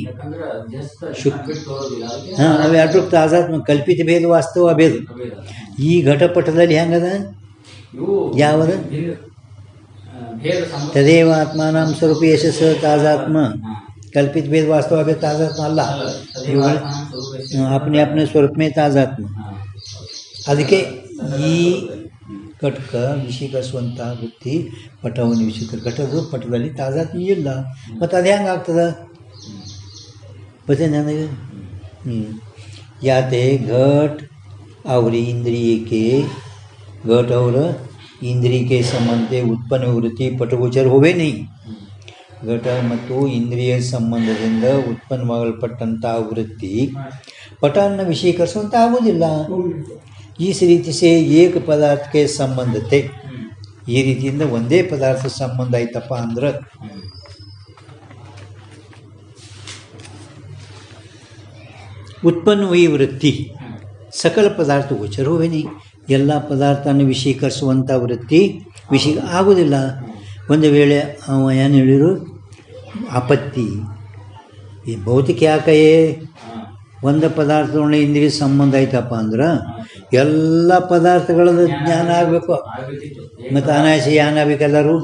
ಹಾಂ ಅವು ಎರಡು ತಾಜಾತ್ಮ ಕಲ್ಪಿತ ಭೇದ ವಾಸ್ತವ ಅಭೇದ. ಈ ಘಟಪಟದಲ್ಲಿ ಹೆಂಗದ ಯಾವದ ತದೇವ ಆತ್ಮಾನಾಂ ಸ್ವರೂಪ ಯಶಸ್ಸ ತಾಜಾತ್ಮ कल्पित भेद वास्तव अभेद ताजात्म अಲ್ಲ. अपने अपने स्वरूप में ताजात्म. ಅದಕ್ಕೆ ಈ ಘಟಕ ವಿಷೀಕರಿಸುವಂಥ ವೃತ್ತಿ ಪಟವನ್ನು ಘಟದು ಪಟದಲ್ಲಿ ತಾಜಾತ್ಮ ಇಲ್ಲ. ಮತ್ತು ಅದು ಹೆಂಗೆ ಆಗ್ತದೆ बता ನನಗೆ याते घट और इंद्रिय के घट और इंद्रिय के संबंध उत्पन्न वृत्ति पटಗೋಚರ होवे नहीं. ಘಟ ಮತ್ತು ಇಂದ್ರಿಯ ಸಂಬಂಧದಿಂದ ಉತ್ಪನ್ನವಾಗಲ್ಪಟ್ಟಂಥ ವೃತ್ತಿ ಪಟವನ್ನು ವಿಷೀಕರಿಸುವಂತ ಆಗುವುದಿಲ್ಲ. इस रीति से एक पदार्थ के संबंधते ಈ ರೀತಿಯಿಂದ ಒಂದೇ ಪದಾರ್ಥ ಸಂಬಂಧ ಆಯ್ತಪ್ಪ ಅಂದ್ರೆ उत्पन्न हुई वृत्ति सकल पदार्थ ಗೋಚರ होवे नहीं. ಎಲ್ಲ ಪದಾರ್ಥವನ್ನು ವಿಷೀಕರಿಸುವಂಥ ವೃತ್ತಿ ಆಗುವುದಿಲ್ಲ. ಒಂದು ವೇಳೆ ಅವ ಏನು ಹೇಳಿರು आपत्ति ಈ ಭೌತಿಕ ಯಾಕೆ ಒಂದು ಪದಾರ್ಥದೊಳಗೆ ಇಂದ್ರಿಯ ಸಂಬಂಧ ಆಯ್ತಪ್ಪ ಅಂದ್ರೆ ಎಲ್ಲ ಪದಾರ್ಥಗಳ ಜ್ಞಾನ ಆಗಬೇಕು. ಮತ್ತು ಅನಾಯಾಸ ಏನಾಗಬೇಕು ಎಲ್ಲರೂ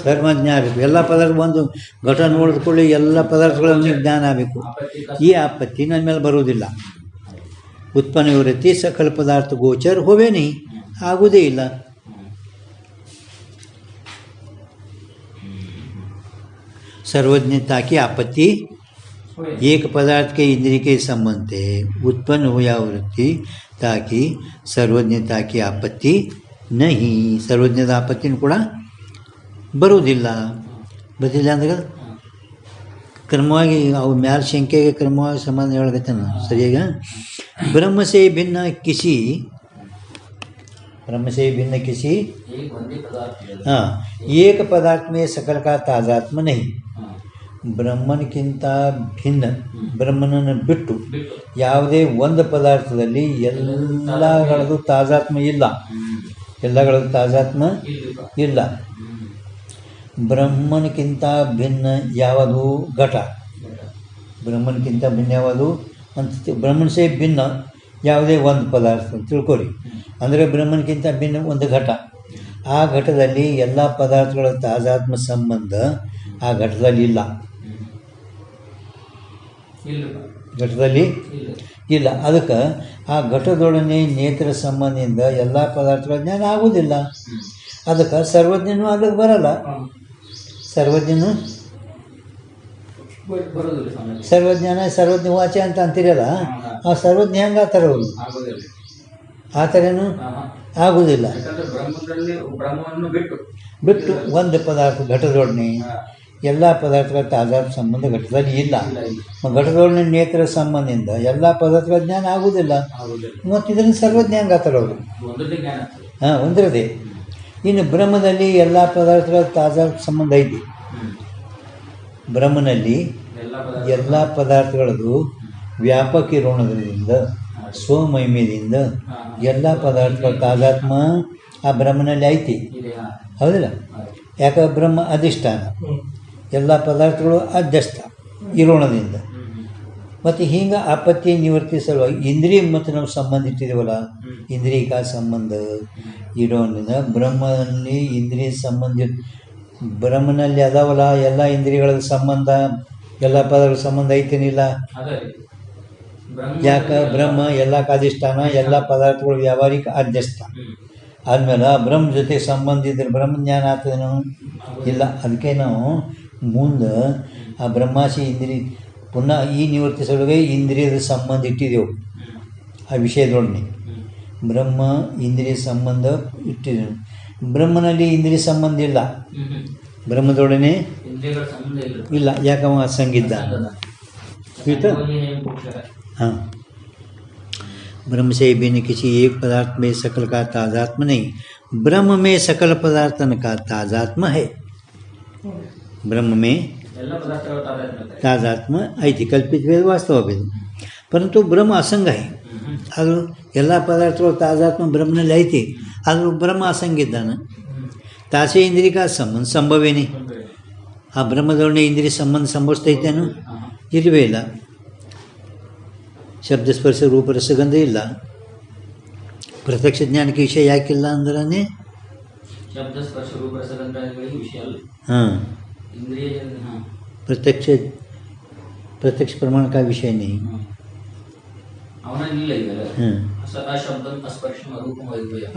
ಸರ್ವಜ್ಞ ಆಗಬೇಕು. ಎಲ್ಲ ಪದಾರ್ಥ ಒಂದು ಘಟ ನೋಡಿದ್ಕೊಳ್ಳಿ ಎಲ್ಲ ಪದಾರ್ಥಗಳನ್ನು ಜ್ಞಾನ ಆಗಬೇಕು. ಈ आपत्ति ನನ್ನ ಮೇಲೆ ಬರುವುದಿಲ್ಲ. उत्पन्न वृत्ति सकल पदार्थ गोचर होवे नहीं आಗುವುದೇ ಇಲ್ಲ. सर्वज्ञता की आपत्ति एक पदार्थ के इंद्रिय के संबंध है उत्पन्न हुआ वृत्ति ताकि सर्वज्ञता की आपत्ति नहीं. सर्वज्ञता आपत्ति ಕೂಡ ಬರುವುದಿಲ್ಲ. ಬದಿಲ್ಲ ಅಂದ್ರೆ ಕ್ರಮವಾಗಿ ಅವು ಮ್ಯಾಲ ಸಂಖ್ಯೆಗೆ ಕ್ರಮವಾಗಿ ಸಂಬಂಧ ಹೇಳಕತ್ತೆ ನಾನು ಸರಿಯಾಗಿ. ब्रह्म से भिन्न किसी हाँ एक पदार्थ में सकल का ताजात्म नहीं. ಬ್ರಹ್ಮನಕ್ಕಿಂತ ಭಿನ್ನ ಬ್ರಹ್ಮನನ್ನು ಬಿಟ್ಟು ಯಾವುದೇ ಒಂದು ಪದಾರ್ಥದಲ್ಲಿ ಎಲ್ಲಗಳದ್ದು ತಾಜಾತ್ಮ ಇಲ್ಲ. ಎಲ್ಲಗಳದ್ದು ತಾಜಾತ್ಮ ಇಲ್ಲ. ಬ್ರಹ್ಮನಕ್ಕಿಂತ ಭಿನ್ನ ಯಾವುದು ಘಟ. ಬ್ರಹ್ಮನಕ್ಕಿಂತ ಭಿನ್ನ ಯಾವುದು ಅಂತ ಬ್ರಹ್ಮನ ಸೇ ಭಿನ್ನ ಯಾವುದೇ ಒಂದು ಪದಾರ್ಥ ತಿಳ್ಕೊರಿ. ಅಂದರೆ ಬ್ರಹ್ಮನಕ್ಕಿಂತ ಭಿನ್ನ ಒಂದು ಘಟ. ಆ ಘಟದಲ್ಲಿ ಎಲ್ಲ ಪದಾರ್ಥಗಳ ತಾಜಾತ್ಮ ಸಂಬಂಧ ಆ ಘಟದಲ್ಲಿ ಇಲ್ಲ. ಘಟದಲ್ಲಿ ಇಲ್ಲ. ಅದಕ್ಕೆ ಆ ಘಟದೊಡನೆ ನೇತ್ರ ಸಂಬಂಧದಿಂದ ಎಲ್ಲ ಪದಾರ್ಥಗಳ ಜ್ಞಾನ ಆಗುವುದಿಲ್ಲ. ಅದಕ್ಕೆ ಸರ್ವಜ್ಞನೂ ಅದಕ್ಕೆ ಬರಲ್ಲ. ಸರ್ವಜ್ಞನು ಸರ್ವಜ್ಞಾನ ಸರ್ವಜ್ಞ ವಾಚೆ ಅಂತ ಅಂತಿರಲ್ಲ. ಆ ಸರ್ವಜ್ಞ ಹೆಂಗೆ ಆ ಥರ ಅವರು ಆ ಥರನೂ ಆಗುವುದಿಲ್ಲ. ಬಿಟ್ಟು ಒಂದು ಪದಾರ್ಥ ಘಟದೊಡನೆ ಎಲ್ಲ ಪದಾರ್ಥಗಳ ತಾಜಾತ್ಮ ಸಂಬಂಧ ಘಟದಲ್ಲಿ ಇಲ್ಲ. ಘಟದೊಡನೆ ನೇತ್ರ ಸಂಬಂಧದಿಂದ ಎಲ್ಲ ಪದಾರ್ಥಗಳ ಜ್ಞಾನ ಆಗುವುದಿಲ್ಲ. ಮತ್ತು ಇದನ್ನು ಸರ್ವಜ್ಞ ಹೆಂಗೆ ಆ ಥರ ಅವರು ಹಾಂ ಒಂದಿರದೆ. ಇನ್ನು ಬ್ರಹ್ಮದಲ್ಲಿ ಎಲ್ಲ ಪದಾರ್ಥಗಳ ತಾಜಾತ್ಮ ಸಂಬಂಧ ಐತಿ. ಬ್ರಹ್ಮನಲ್ಲಿ ಎಲ್ಲ ಪದಾರ್ಥಗಳದ್ದು ವ್ಯಾಪಕ ಇರೋಣದ್ರಿಂದ ಸ್ವಮಹಿಮೆಯಿಂದ ಎಲ್ಲ ಪದಾರ್ಥಗಳ ತಾಜಾತ್ಮ ಆ ಬ್ರಹ್ಮನಲ್ಲಿ ಐತಿ. ಹೌದಿಲ್ಲ? ಯಾಕೆ ಬ್ರಹ್ಮ ಅಧಿಷ್ಠಾನ, ಎಲ್ಲ ಪದಾರ್ಥಗಳು ಅಧ್ಯಸ್ಥ ಇರೋಣದಿಂದ. ಮತ್ತು ಹಿಂಗೆ ಆಪತ್ತಿ ನಿವೃತ್ತಿ ಸಲುವಾಗಿ ಇಂದ್ರಿಯ ಮತ್ತು ನಾವು ಸಂಬಂಧ ಇಟ್ಟಿದ್ದೇವಲ್ಲ, ಇಂದ್ರಿಯಕ ಸಂಬಂಧ ಇರೋದ್ರಿಂದ ಬ್ರಹ್ಮನಲ್ಲಿ ಇಂದ್ರಿಯ ಸಂಬಂಧ ಬ್ರಹ್ಮನಲ್ಲಿ ಅದಾವಲ್ಲ ಎಲ್ಲ ಇಂದ್ರಿಯಗಳ ಸಂಬಂಧ ಎಲ್ಲ ಪದಗಳ ಸಂಬಂಧ ಐತೇನಿಲ್ಲ. ಯಾಕೆ ಬ್ರಹ್ಮ ಎಲ್ಲ ಅಧಿಷ್ಠಾನ ಎಲ್ಲ ಪದಾರ್ಥಗಳು ವ್ಯಾವಹಾರಿಕ ಅಧ್ಯಸ್ಥ ಆದಮೇಲೆ ಆ ಬ್ರಹ್ಮ ಜೊತೆ ಸಂಬಂಧ ಇದ್ರೆ ಬ್ರಹ್ಮಜ್ಞಾನ ಆಗ್ತದೇನೋ ಇಲ್ಲ. ಅದಕ್ಕೆ ನಾವು ಮುಂದೆ ಆ ಬ್ರಹ್ಮಾಸಿ ಇಂದ್ರಿಯ ಪುನಃ ಈ ನಿವೃತ್ತಿ ಸಲುವಾಗಿ ಇಂದ್ರಿಯದ ಸಂಬಂಧ ಇಟ್ಟಿದ್ದೆವು ಆ ವಿಷಯದೊಡನೆ. ಬ್ರಹ್ಮ ಇಂದ್ರಿಯ ಸಂಬಂಧ ಇಟ್ಟಿದ್ದೆವು. ಬ್ರಹ್ಮನಲ್ಲಿ ಇಂದ್ರಿಯ ಸಂಬಂಧ ಇಲ್ಲ. ಬ್ರಹ್ಮದೊಡನೆ ಇಂದ್ರಿಯಗಳ ಸಂಬಂಧ ಇಲ್ಲ. ಇಲ್ಲ, ಯಾಕವ ಅಸಂಗಿದ್ದ. ठीक हाँ, ब्रह्म से बिन किसी एक पदार्थ में सकल का तादात्म्य नहीं, ब्रह्म में सकल पदार्थन का तादात्म्य है. ब्रह्म में तादात्म्य ऐति, कल्पित वेद वास्तव वेद, परंतु ब्रह्म असंग है. ಅದು ಎಲ್ಲ ಪದಾರ್ಥಗಳು ತಾದಾತ್ಮ ಬ್ರಹ್ಮನಲ್ಲಿ ಐತಿ, ಆದರೂ ಬ್ರಹ್ಮ ಅಸಂಗ ಇದ್ದಾನೆ. ತಾಸೆ ಇಂದ್ರಿಯ ಸಂಬಂಧ ಸಂಭವೇನೆ, ಆ ಬ್ರಹ್ಮದೊಡನೆ ಇಂದ್ರಿಯ ಸಂಬಂಧ ಸಂಭವಿಸ್ತೈತೇನು? ಇಲ್ಲವೇ ಇಲ್ಲ. ಶಬ್ದ ಸ್ಪರ್ಶ ರೂಪ ರಸಗಂಧ ಇಲ್ಲ. ಪ್ರತ್ಯಕ್ಷ ಜ್ಞಾನಕ್ಕೆ ವಿಷಯ ಯಾಕಿಲ್ಲ ಅಂದ್ರೆ ಶಬ್ದ ಸ್ಪರ್ಶ ರೂಪ ರಸಗಂಧಗಳಿಗೆ ವಿಷಯ ಅಲ್ಲ. ಹಾಂ, ಇಂದ್ರಿಯ प्रत्यक्ष प्रमाण का विषय नहीं.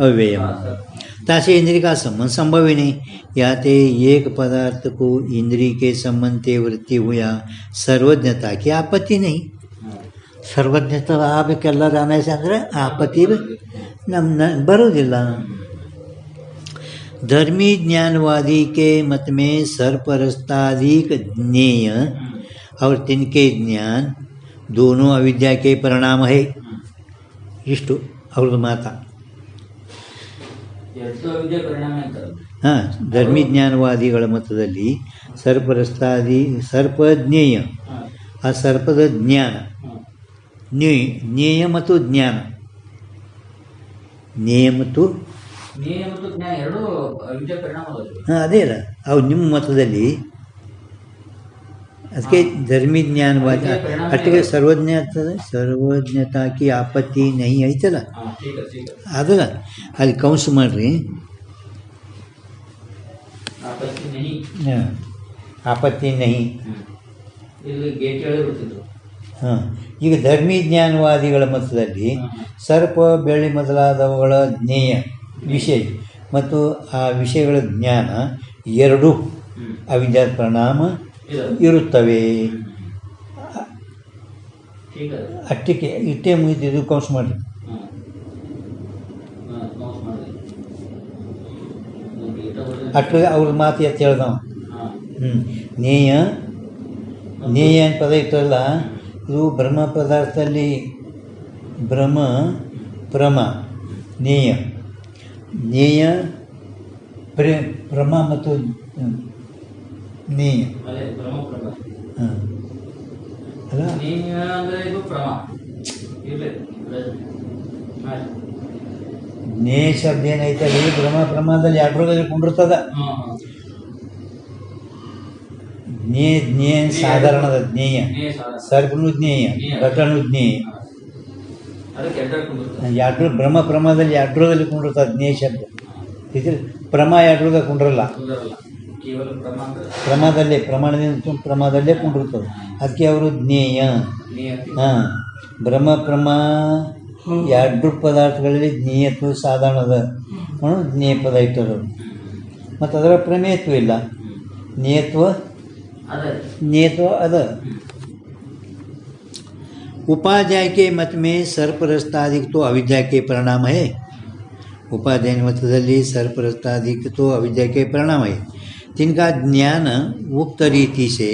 अव्यय तासे इंद्रिय का संबंध संभव ही नहीं. याते एक पदार्थ को इंद्रिय के संबंध से वृत्ति हुआ, सर्वज्ञता की आपत्ति नहीं. सर्वज्ञता ಆಗಬೇಕೆಲ್ಲರೂ ಅನೈಸೆ ಅಂದರೆ आपत्ति ನಮ್ಮ ಬರೋದಿಲ್ಲ. धर्मी ज्ञानवादी के मत में सर्परस्तादिक ज्ञेय और तिनके ज्ञान दोनों अविद्या के परिणाम है. इष्टु ಅವ್ರದ್ದು ಮಾತಾ. ಹಾಂ, ಧರ್ಮಿ ಜ್ಞಾನವಾದಿಗಳ ಮತದಲ್ಲಿ ಸರ್ಪಜ್ಞೇಯ, ಆ ಸರ್ಪದ ಜ್ಞಾನ, ಜ್ಞೇಯ ಮತ್ತು ಜ್ಞಾನ, ಜ್ಞೇಯ ಮತ್ತು ಹಾಂ ಅದೇ ಅಲ್ಲ, ಅವು ನಿಮ್ಮ ಮತದಲ್ಲಿ ಅದಕ್ಕೆ ಧರ್ಮಿ ಜ್ಞಾನವಾದಿ ಅಟ್ಟಿಗೆ ಸರ್ವಜ್ಞತಾ ಕಿ ಆಪತ್ತಿ ನಹಿ ಐತಲ್ಲ, ಅದಲ್ಲ ಅಲ್ಲಿ ಕೌನ್ಸ್ ಮಾಡ್ರಿ. ಆಪತ್ತಿ ನಹಿ. ಹಾಂ, ಈಗ ಧರ್ಮಿ ಜ್ಞಾನವಾದಿಗಳ ಮತದಲ್ಲಿ ಸರ್ಪ, ಬೆಳ್ಳಿ ಮೊದಲಾದವುಗಳ ಜ್ಞೇಯ ವಿಷಯ ಮತ್ತು ಆ ವಿಷಯಗಳ ಜ್ಞಾನ ಎರಡೂ ಅವಿದ್ಯಾದ ಪರಿಣಾಮ ಇರುತ್ತವೆ. ಅಟ್ಟಿಗೆ ಇಟ್ಟೇ ಮುಗಿದಿದ್ದು ಕೌನ್ಸ್ ಮಾಡಿ. ಅಟ್ಟಿಗೆ ಅವ್ರ ಮಾತು ಎತ್ತು ಹೇಳ್ದವ. ನೇಯ ಏನು ಪದ ಇತ್ತಲ್ಲ, ಇದು ಬ್ರಹ್ಮ ಪದಾರ್ಥದಲ್ಲಿ ಬ್ರಹ್ಮ ಪ್ರಮ ನೇಯ ಪ್ರಮ ಮತ್ತು ನೇಯ. ಹಾಂ ಅಲ್ಲ, ನೇಯ ಶಬ್ದ ಏನೈತಲ್ಲ, ಪ್ರಮಾದಲ್ಲಿ ಎರಡರಲ್ಲಿ ಕುಂಡಿರ್ತದ. ಜ್ಞೇಯ ಸಾಧಾರಣದ ಜ್ಞೇಯ, ಸರ್ಪನು ಜ್ಞೇಯ, ಘಟನು ಜ್ಞೇಯ. ಎರಡು ಬ್ರಹ್ಮ ಪ್ರಮಾದಲ್ಲಿ ಎರಡರಲ್ಲಿ ಕುಂಡಿರ್ತದೆ ಜ್ಞೇಯ ಶಬ್ದ. ಇದ್ರ ಪ್ರಮ ಎರಡರಾಗ ಕುಂಡ್ರಲ್ಲ, ಪ್ರಮಾದಲ್ಲೇ ಪ್ರಮಾದಲ್ಲೇ ಕುಂಡಿರ್ತದೆ. ಅದಕ್ಕೆ ಅವರು ಜ್ಞೇಯ. ಹಾಂ, ಬ್ರಹ್ಮ ಪ್ರಮ ಎರಡು ಪದಾರ್ಥಗಳಲ್ಲಿ ಜ್ಞೇಯತ್ವ ಸಾಧಾರಣದ ಜ್ಞೇಯ ಪದ ಇಟ್ಟರು, ಮತ್ತು ಅದರ ಪ್ರಮೇಯತ್ವ ಇಲ್ಲ. ಜ್ಞೇಯತ್ವ ಅದ. उपाध्याय के मत में सर्परस्तादिक तो अविद्या के परिणाम है. उपाध्याय मतದಲ್ಲಿ सर्परस्तादिक तो अविद्या के परिणाम है. तिनका ज्ञान उक्त रीति से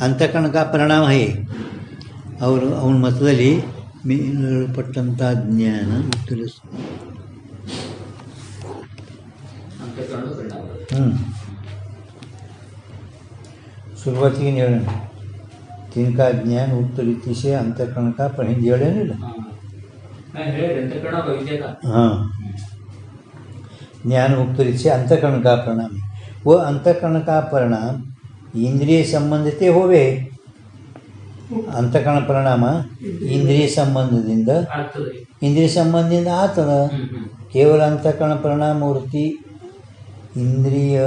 अंतःकरण का परिणाम है. और ಅವನ ಮತದಲ್ಲಿ ಮೇಲ್ಪಟ್ಟಂಥ ಜ್ಞಾನ ಶುರುವಾತಿಗೆ ಹೇಳೋಣ. तिनका ज्ञान उक्त रीति से अंतःकरण का हिंदी ಹೇಳೇನಿಲ್ಲ. हाँ, ज्ञान उक्त रीति से अंतःकरण का परिणाम है. वो अंतःकरण का परिणाम इंद्रिय संबंधित होवे. ಅಂತಃಕರಣ ಪರಿಣಾಮ ಇಂದ್ರಿಯ ಸಂಬಂಧದಿಂದ ಆಗ್ತದ. ಕೇವಲ ಅಂತಃಕರಣ ಪರಿಣಾಮ ವೃತ್ತಿ इंद्रिय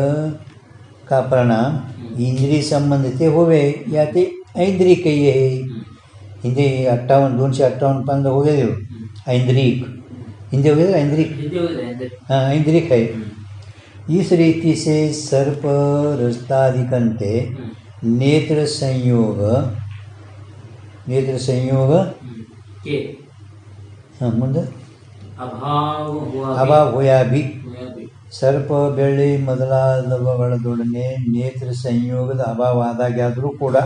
का परिणाम इंद्रिय संबंधित होवे याते ऐन्द्रिक ये है. हिंदी 258 पंद हो गए ऐन्द्रिक, हिंदी हो गया ऐन्द्रिक. हाँ, ऐन्द्रिक है. इस रीति से सर्प रस्तादिकंते नेत्र संयोग हाँ, मुंद अभाव होया भी ಸರ್ಪ ಬೆಳ್ಳಿ ಮೊದಲಾದವುಗಳೊಡನೆ ನೇತ್ರ ಸಂಯೋಗದ ಅಭಾವ ಆದಾಗ್ಯಾದರೂ ಕೂಡ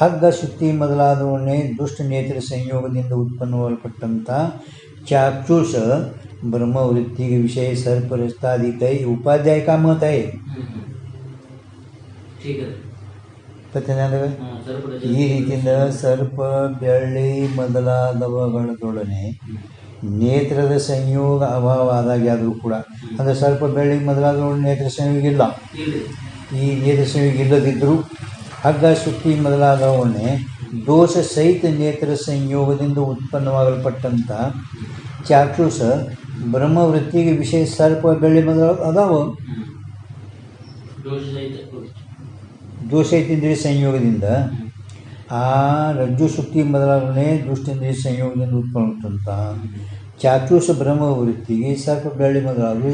ಹಗ್ಗ ಸುತ್ತಿ ಮೊದಲಾದವನ್ನೇ ದುಷ್ಟ ನೇತ್ರ ಸಂಯೋಗದಿಂದ ಉತ್ಪನ್ನವಾಗಲ್ಪಟ್ಟಂಥ ಚಾಕ್ಷುಷ ಬ್ರಹ್ಮವೃತ್ತಿಗೆ ವಿಷಯ ಸರ್ಪರಸ್ತಾದಿ ಕೈ ಉಪಾಧ್ಯಾಯ का मत है ಈ ರೀತಿಯಿಂದ ಸರ್ಪ ಬೆಳ್ಳಿ ಮೊದಲಾದವುಗಳೊಡನೆ ನೇತ್ರದ ಸಂಯೋಗ ಅಭಾವ ಆದಾಗ್ಯಾದರೂ ಕೂಡ ಅಂದರೆ ಸರ್ಪ ಬೆಳ್ಳಿ ಮೊದಲಾದವುಗಳ ನೇತ್ರ ಸಂಯೋಗ ಇಲ್ಲ. ಈ ನೇತ್ರ ಸಂಯೋಗ ಇಲ್ಲದಿದ್ದರೂ ಹಗ್ಗ ಸುತ್ತಿ ಮೊದಲಾದವನ್ನೇ ದೋಷ ಸಹಿತ ನೇತ್ರ ಸಂಯೋಗದಿಂದ ಉತ್ಪನ್ನವಾಗಲ್ಪಟ್ಟಂಥ ಚಾಕ್ಷುಷ ಬ್ರಹ್ಮವೃತ್ತಿಗೆ ವಿಷಯ ಸರ್ಪ ಬೆಳ್ಳಿ ಮೊದಲಾದ ಅದಾವ ದೋಷೈತೇಂದ್ರಿಯ ಸಂಯೋಗದಿಂದ ಆ ರಜ್ಜು ಶುಕ್ತಿ ಮೊದಲಾಗಲೇ ದುಷ್ಟೇಂದ್ರಿಯ ಸಂಯೋಗದಿಂದ ಉತ್ಪನ್ನಂಥ ಚಾಕ್ಷುಷ ಬ್ರಹ್ಮವೃತ್ತಿಗೆ ಸರ್ಪ ಬೆಳ್ಳಿ ಮೊದಲಾಗಲು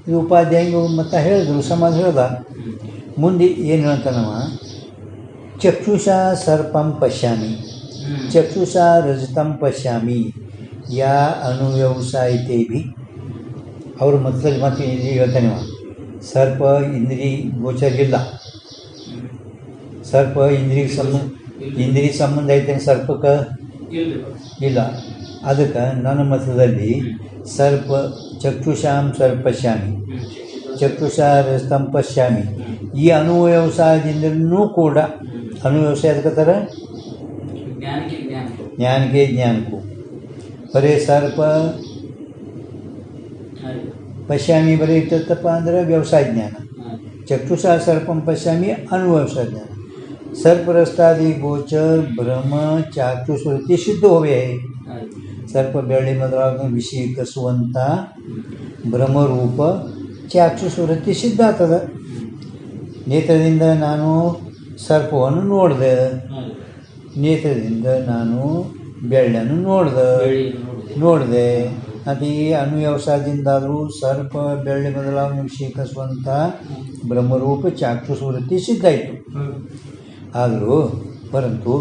ಇದು ಉಪಾಧ್ಯಾಯ ಮತ್ತು ಹೇಳಿದ್ರು ಸಮಾಜ ಹೇಳ್ದ. ಮುಂದೆ ಏನು ಹೇಳ್ತಾನವ, ಚಕ್ಷುಷ ಸರ್ಪಂ ಪಶ್ಯಾಮಿ ಚಕ್ಷುಷ ರಜತಂ ಪಶ್ಯಾಮಿ ಯಾ ಅನುವ್ಯವಸಾಯಿತೇ ಭಿ ಅವ್ರ ಮತ್ತಲ್ಲಿ ಮತ್ತೆ ಇಲ್ಲಿ ಹೇಳ್ತಾನೆ ಸರ್ಪ ಇಂದ್ರಿ ಗೋಚರ ಇಲ್ಲ. ಸರ್ಪ ಇಂದ್ರಿ ಸಂಬಂಧ ಐತೇನೆ ಸರ್ಪಕ್ಕೆ ಇಲ್ಲ. ಅದಕ್ಕೆ ನನ್ನ ಮತದಲ್ಲಿ ಸರ್ಪ ಚಕ್ಷುಷಾಂ ಸರ್ಪಶ್ಯಾಮಿ ಚಕ್ಷುಷ ರಜತಂ ಪಶ್ಯಾಮಿ ಈ ಅನುವ್ಯವಸಾಯದಿಂದಲೂ ಕೂಡ ಅನುವ್ಯವಸಾಯ ಅದಕ್ಕತ್ತಾರೆ ಜ್ಞಾನಕ್ಕೆ ಜ್ಞಾನಕ್ಕೂ ಬರೀ ಸರ್ಪ ಪಶ್ಯಾಮಿ ಬರೀ ಇರ್ತಪ್ಪ ಅಂದರೆ ವ್ಯವಸಾಯ ಜ್ಞಾನ. ಚಕ್ಷುಷ ಸರ್ಪಂ ಪಶ್ಯಾಮಿ ಅನುವ್ಯವಸಾಯ ಜ್ಞಾನ. ಸರ್ಪರಸ್ತಾದಿ ಗೋಚರ್ ಬ್ರಹ್ಮ ಚಾಕ್ಷುಷ ವೃತ್ತಿ ಸಿದ್ಧ ಹೋವೆ. ಸರ್ಪ ಬೆಳ್ಳಿ ಮೊದಲಾದ ವಿಷೀಕರಿಸುವಂಥ ಬ್ರಹ್ಮರೂಪ ಚಾಕ್ಷುಷ ವೃತ್ತಿ ಸಿದ್ಧ ಆಗ್ತದೆ. ನೇತ್ರದಿಂದ ನಾನು ಸರ್ಪವನ್ನು ನೋಡಿದೆ, ನೇತ್ರದಿಂದ ನಾನು ಬೆಳ್ಳನ್ನು ನೋಡಿದೆ ಅದು ಈ ಅನುವ್ಯವಸಾಯದಿಂದಾದರೂ ಸರ್ಪ ಬೆಳ್ಳಿ ಮೊದಲಾದ ವಿಷೀಕರಿಸುವಂಥ ಬ್ರಹ್ಮರೂಪ ಚಾಕ್ಷುಷ ವೃತ್ತಿ ಸಿದ್ಧಾಯಿತು. ಆದರೂ ಪರಂತು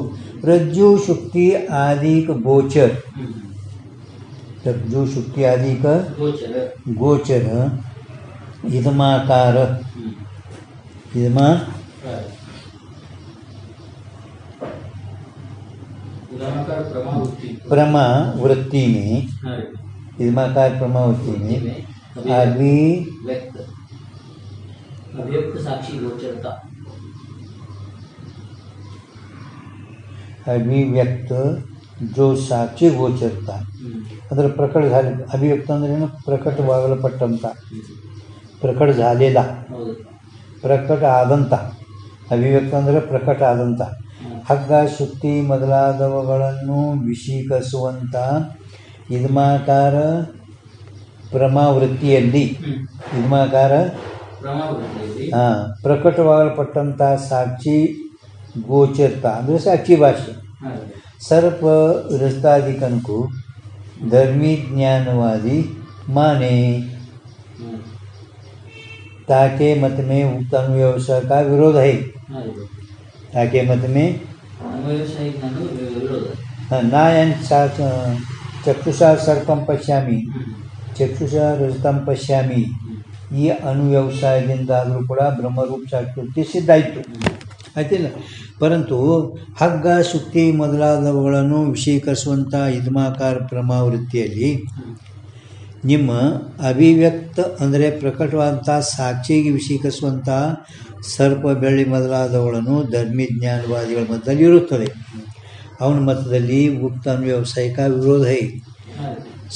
ರಜ್ಜು ಶುಕ್ತಿ ಆದಿಕ ಗೋಚರ रज्जु शुक्ति आदि का गोचर इदमाकार प्रमा वृत्ति में इदमाकार प्रमा वृत्ति में अभिव्यक्त साक्षी गोचरता अभिव्यक्त जो साक्षी ಗೋಚರता ಅದರ ಪ್ರಕಟ झाले अभिव्यक्त ಅಂದ್ರೆ ಏನು ಪ್ರಕಟವಾಗಲ್ಪಟ್ಟಂತ ಪ್ರಕಟ झालेला ಪ್ರಕಟ ಆದಂತ ಅಭಿವ್ಯಕ್ತ ಅಂದರೆ ಪ್ರಕಟ ಆದಂತ ಹಗ್ಗ ಶುಕ್ತಿ ಮೊದಲಾದವುಗಳನ್ನು ವಿಷೀಕರಿಸುವಂತ ಇದ್ಮಾಕಾರ ಪ್ರಮಾವೃತ್ತಿಯಲ್ಲಿ ಇದ್ಮಾಕಾರ ಪ್ರಕಟವಾಗಲ್ಪಟ್ಟಂತ ಸಾಕ್ಷಿ ಗೋಚರता ಅಂದರೆ ಸಾಕ್ಷಿ ಭಾಷೆ. सर्प रस्तादिकन को धर्मी ज्ञानवादी माने ताके मत में उक्त अनुव्यवसाय का विरोध है. ताके मत में नायन चक्षुषा सर्पम पश्यामि चक्षुषा रजतम पश्यामि ಈ ಅನುವ್ಯವಸಾಯದಿಂದಾದರೂ ಕೂಡ ಬ್ರಹ್ಮರೂಪ ಸಾಕ್ಷಿ ಸಿದ್ಧಾಯಿತು ಆಯ್ತಿಲ್ಲ. ಪರಂತು ಹಗ್ಗ ಶುಕ್ತಿ ಮೊದಲಾದವುಗಳನ್ನು ವಿಷೀಕರಿಸುವಂಥ ಇದ್ಮಾಕಾರ ಪ್ರಮಾವೃತ್ತಿಯಲ್ಲಿ ನಿಮ್ಮ ಅಭಿವ್ಯಕ್ತ ಅಂದರೆ ಪ್ರಕಟವಾದಂಥ ಸಾಕ್ಷಿಗೆ ವಿಷೀಕರಿಸುವಂಥ ಸರ್ಪ ಬೆಳ್ಳಿ ಮೊದಲಾದವುಗಳನ್ನು ಧರ್ಮಜ್ಞಾನವಾದಿಗಳ ಮತದಲ್ಲಿ ಇರುತ್ತದೆ. ಅವನ ಮತದಲ್ಲಿ ಉಕ್ತ ಅನುವ್ಯವಸಾಯಿಕ ವಿರೋಧ है.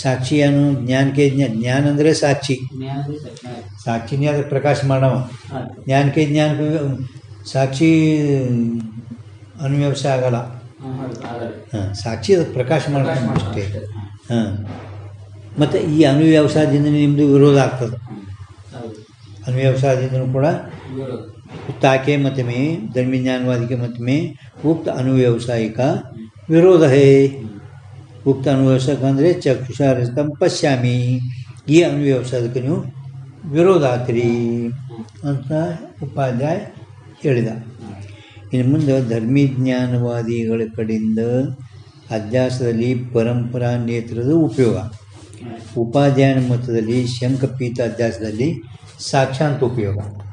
ಸಾಕ್ಷಿಯನ್ನು ಜ್ಞಾನಕ್ಕೆ ಜ್ಞಾನ ಅಂದರೆ ಸಾಕ್ಷಿ ಸಾಕ್ಷಿನೇ ಅದಕ್ಕೆ ಪ್ರಕಾಶ ಮಾಡವ. ಜ್ಞಾನಕ್ಕೆ ಜ್ಞಾನ ಸಾಕ್ಷಿ ಅನುವ್ಯವಸಾಯ ಆಗಲ್ಲ. ಸಾಕ್ಷಿ ಅದಕ್ಕೆ ಪ್ರಕಾಶ ಮಾಡ್ತಾನೆ ಅಷ್ಟೇ. ಮತ್ತು ಈ ಅನುವ್ಯವಸಾಯದಿಂದ ನಿಮ್ಮದು ವಿರೋಧ ಆಗ್ತದೆ. ಅನುವ್ಯವಸಾಯದಿಂದಲೂ ಕೂಡ ताके मत में धर्मज्ञानवादी के मत में उक्त अनुव्यवसाय का विरोध है. उक्त अनुव्यवसाय ಅಂದರೆ ಚಕ್ಷುಷಾ ರಜತಂ ಪಶ್ಯಾಮಿ ಈ ಅನುವ್ಯವಸಾಯಕ್ಕೆ ನೀವು ವಿರೋಧ ಆಗ್ತೀರಿ ಅಂತ ಉಪಾಧ್ಯಾಯ ಹೇಳಿದ. ಇನ್ನು ಮುಂದೆ ಧರ್ಮಜ್ಞಾನವಾದಿಗಳ ಕಡೆಯಿಂದ ಅಧ್ಯಾಸದಲ್ಲಿ ಪರಂಪರಾ ನೇತ್ರದ ಉಪಯೋಗ ಉಪಾಧ್ಯಾಯನ ಮತದಲ್ಲಿ ಶಂಖಪೀಠ ಅಧ್ಯಾಸದಲ್ಲಿ ಸಾಕ್ಷಾಂತ ಉಪಯೋಗ.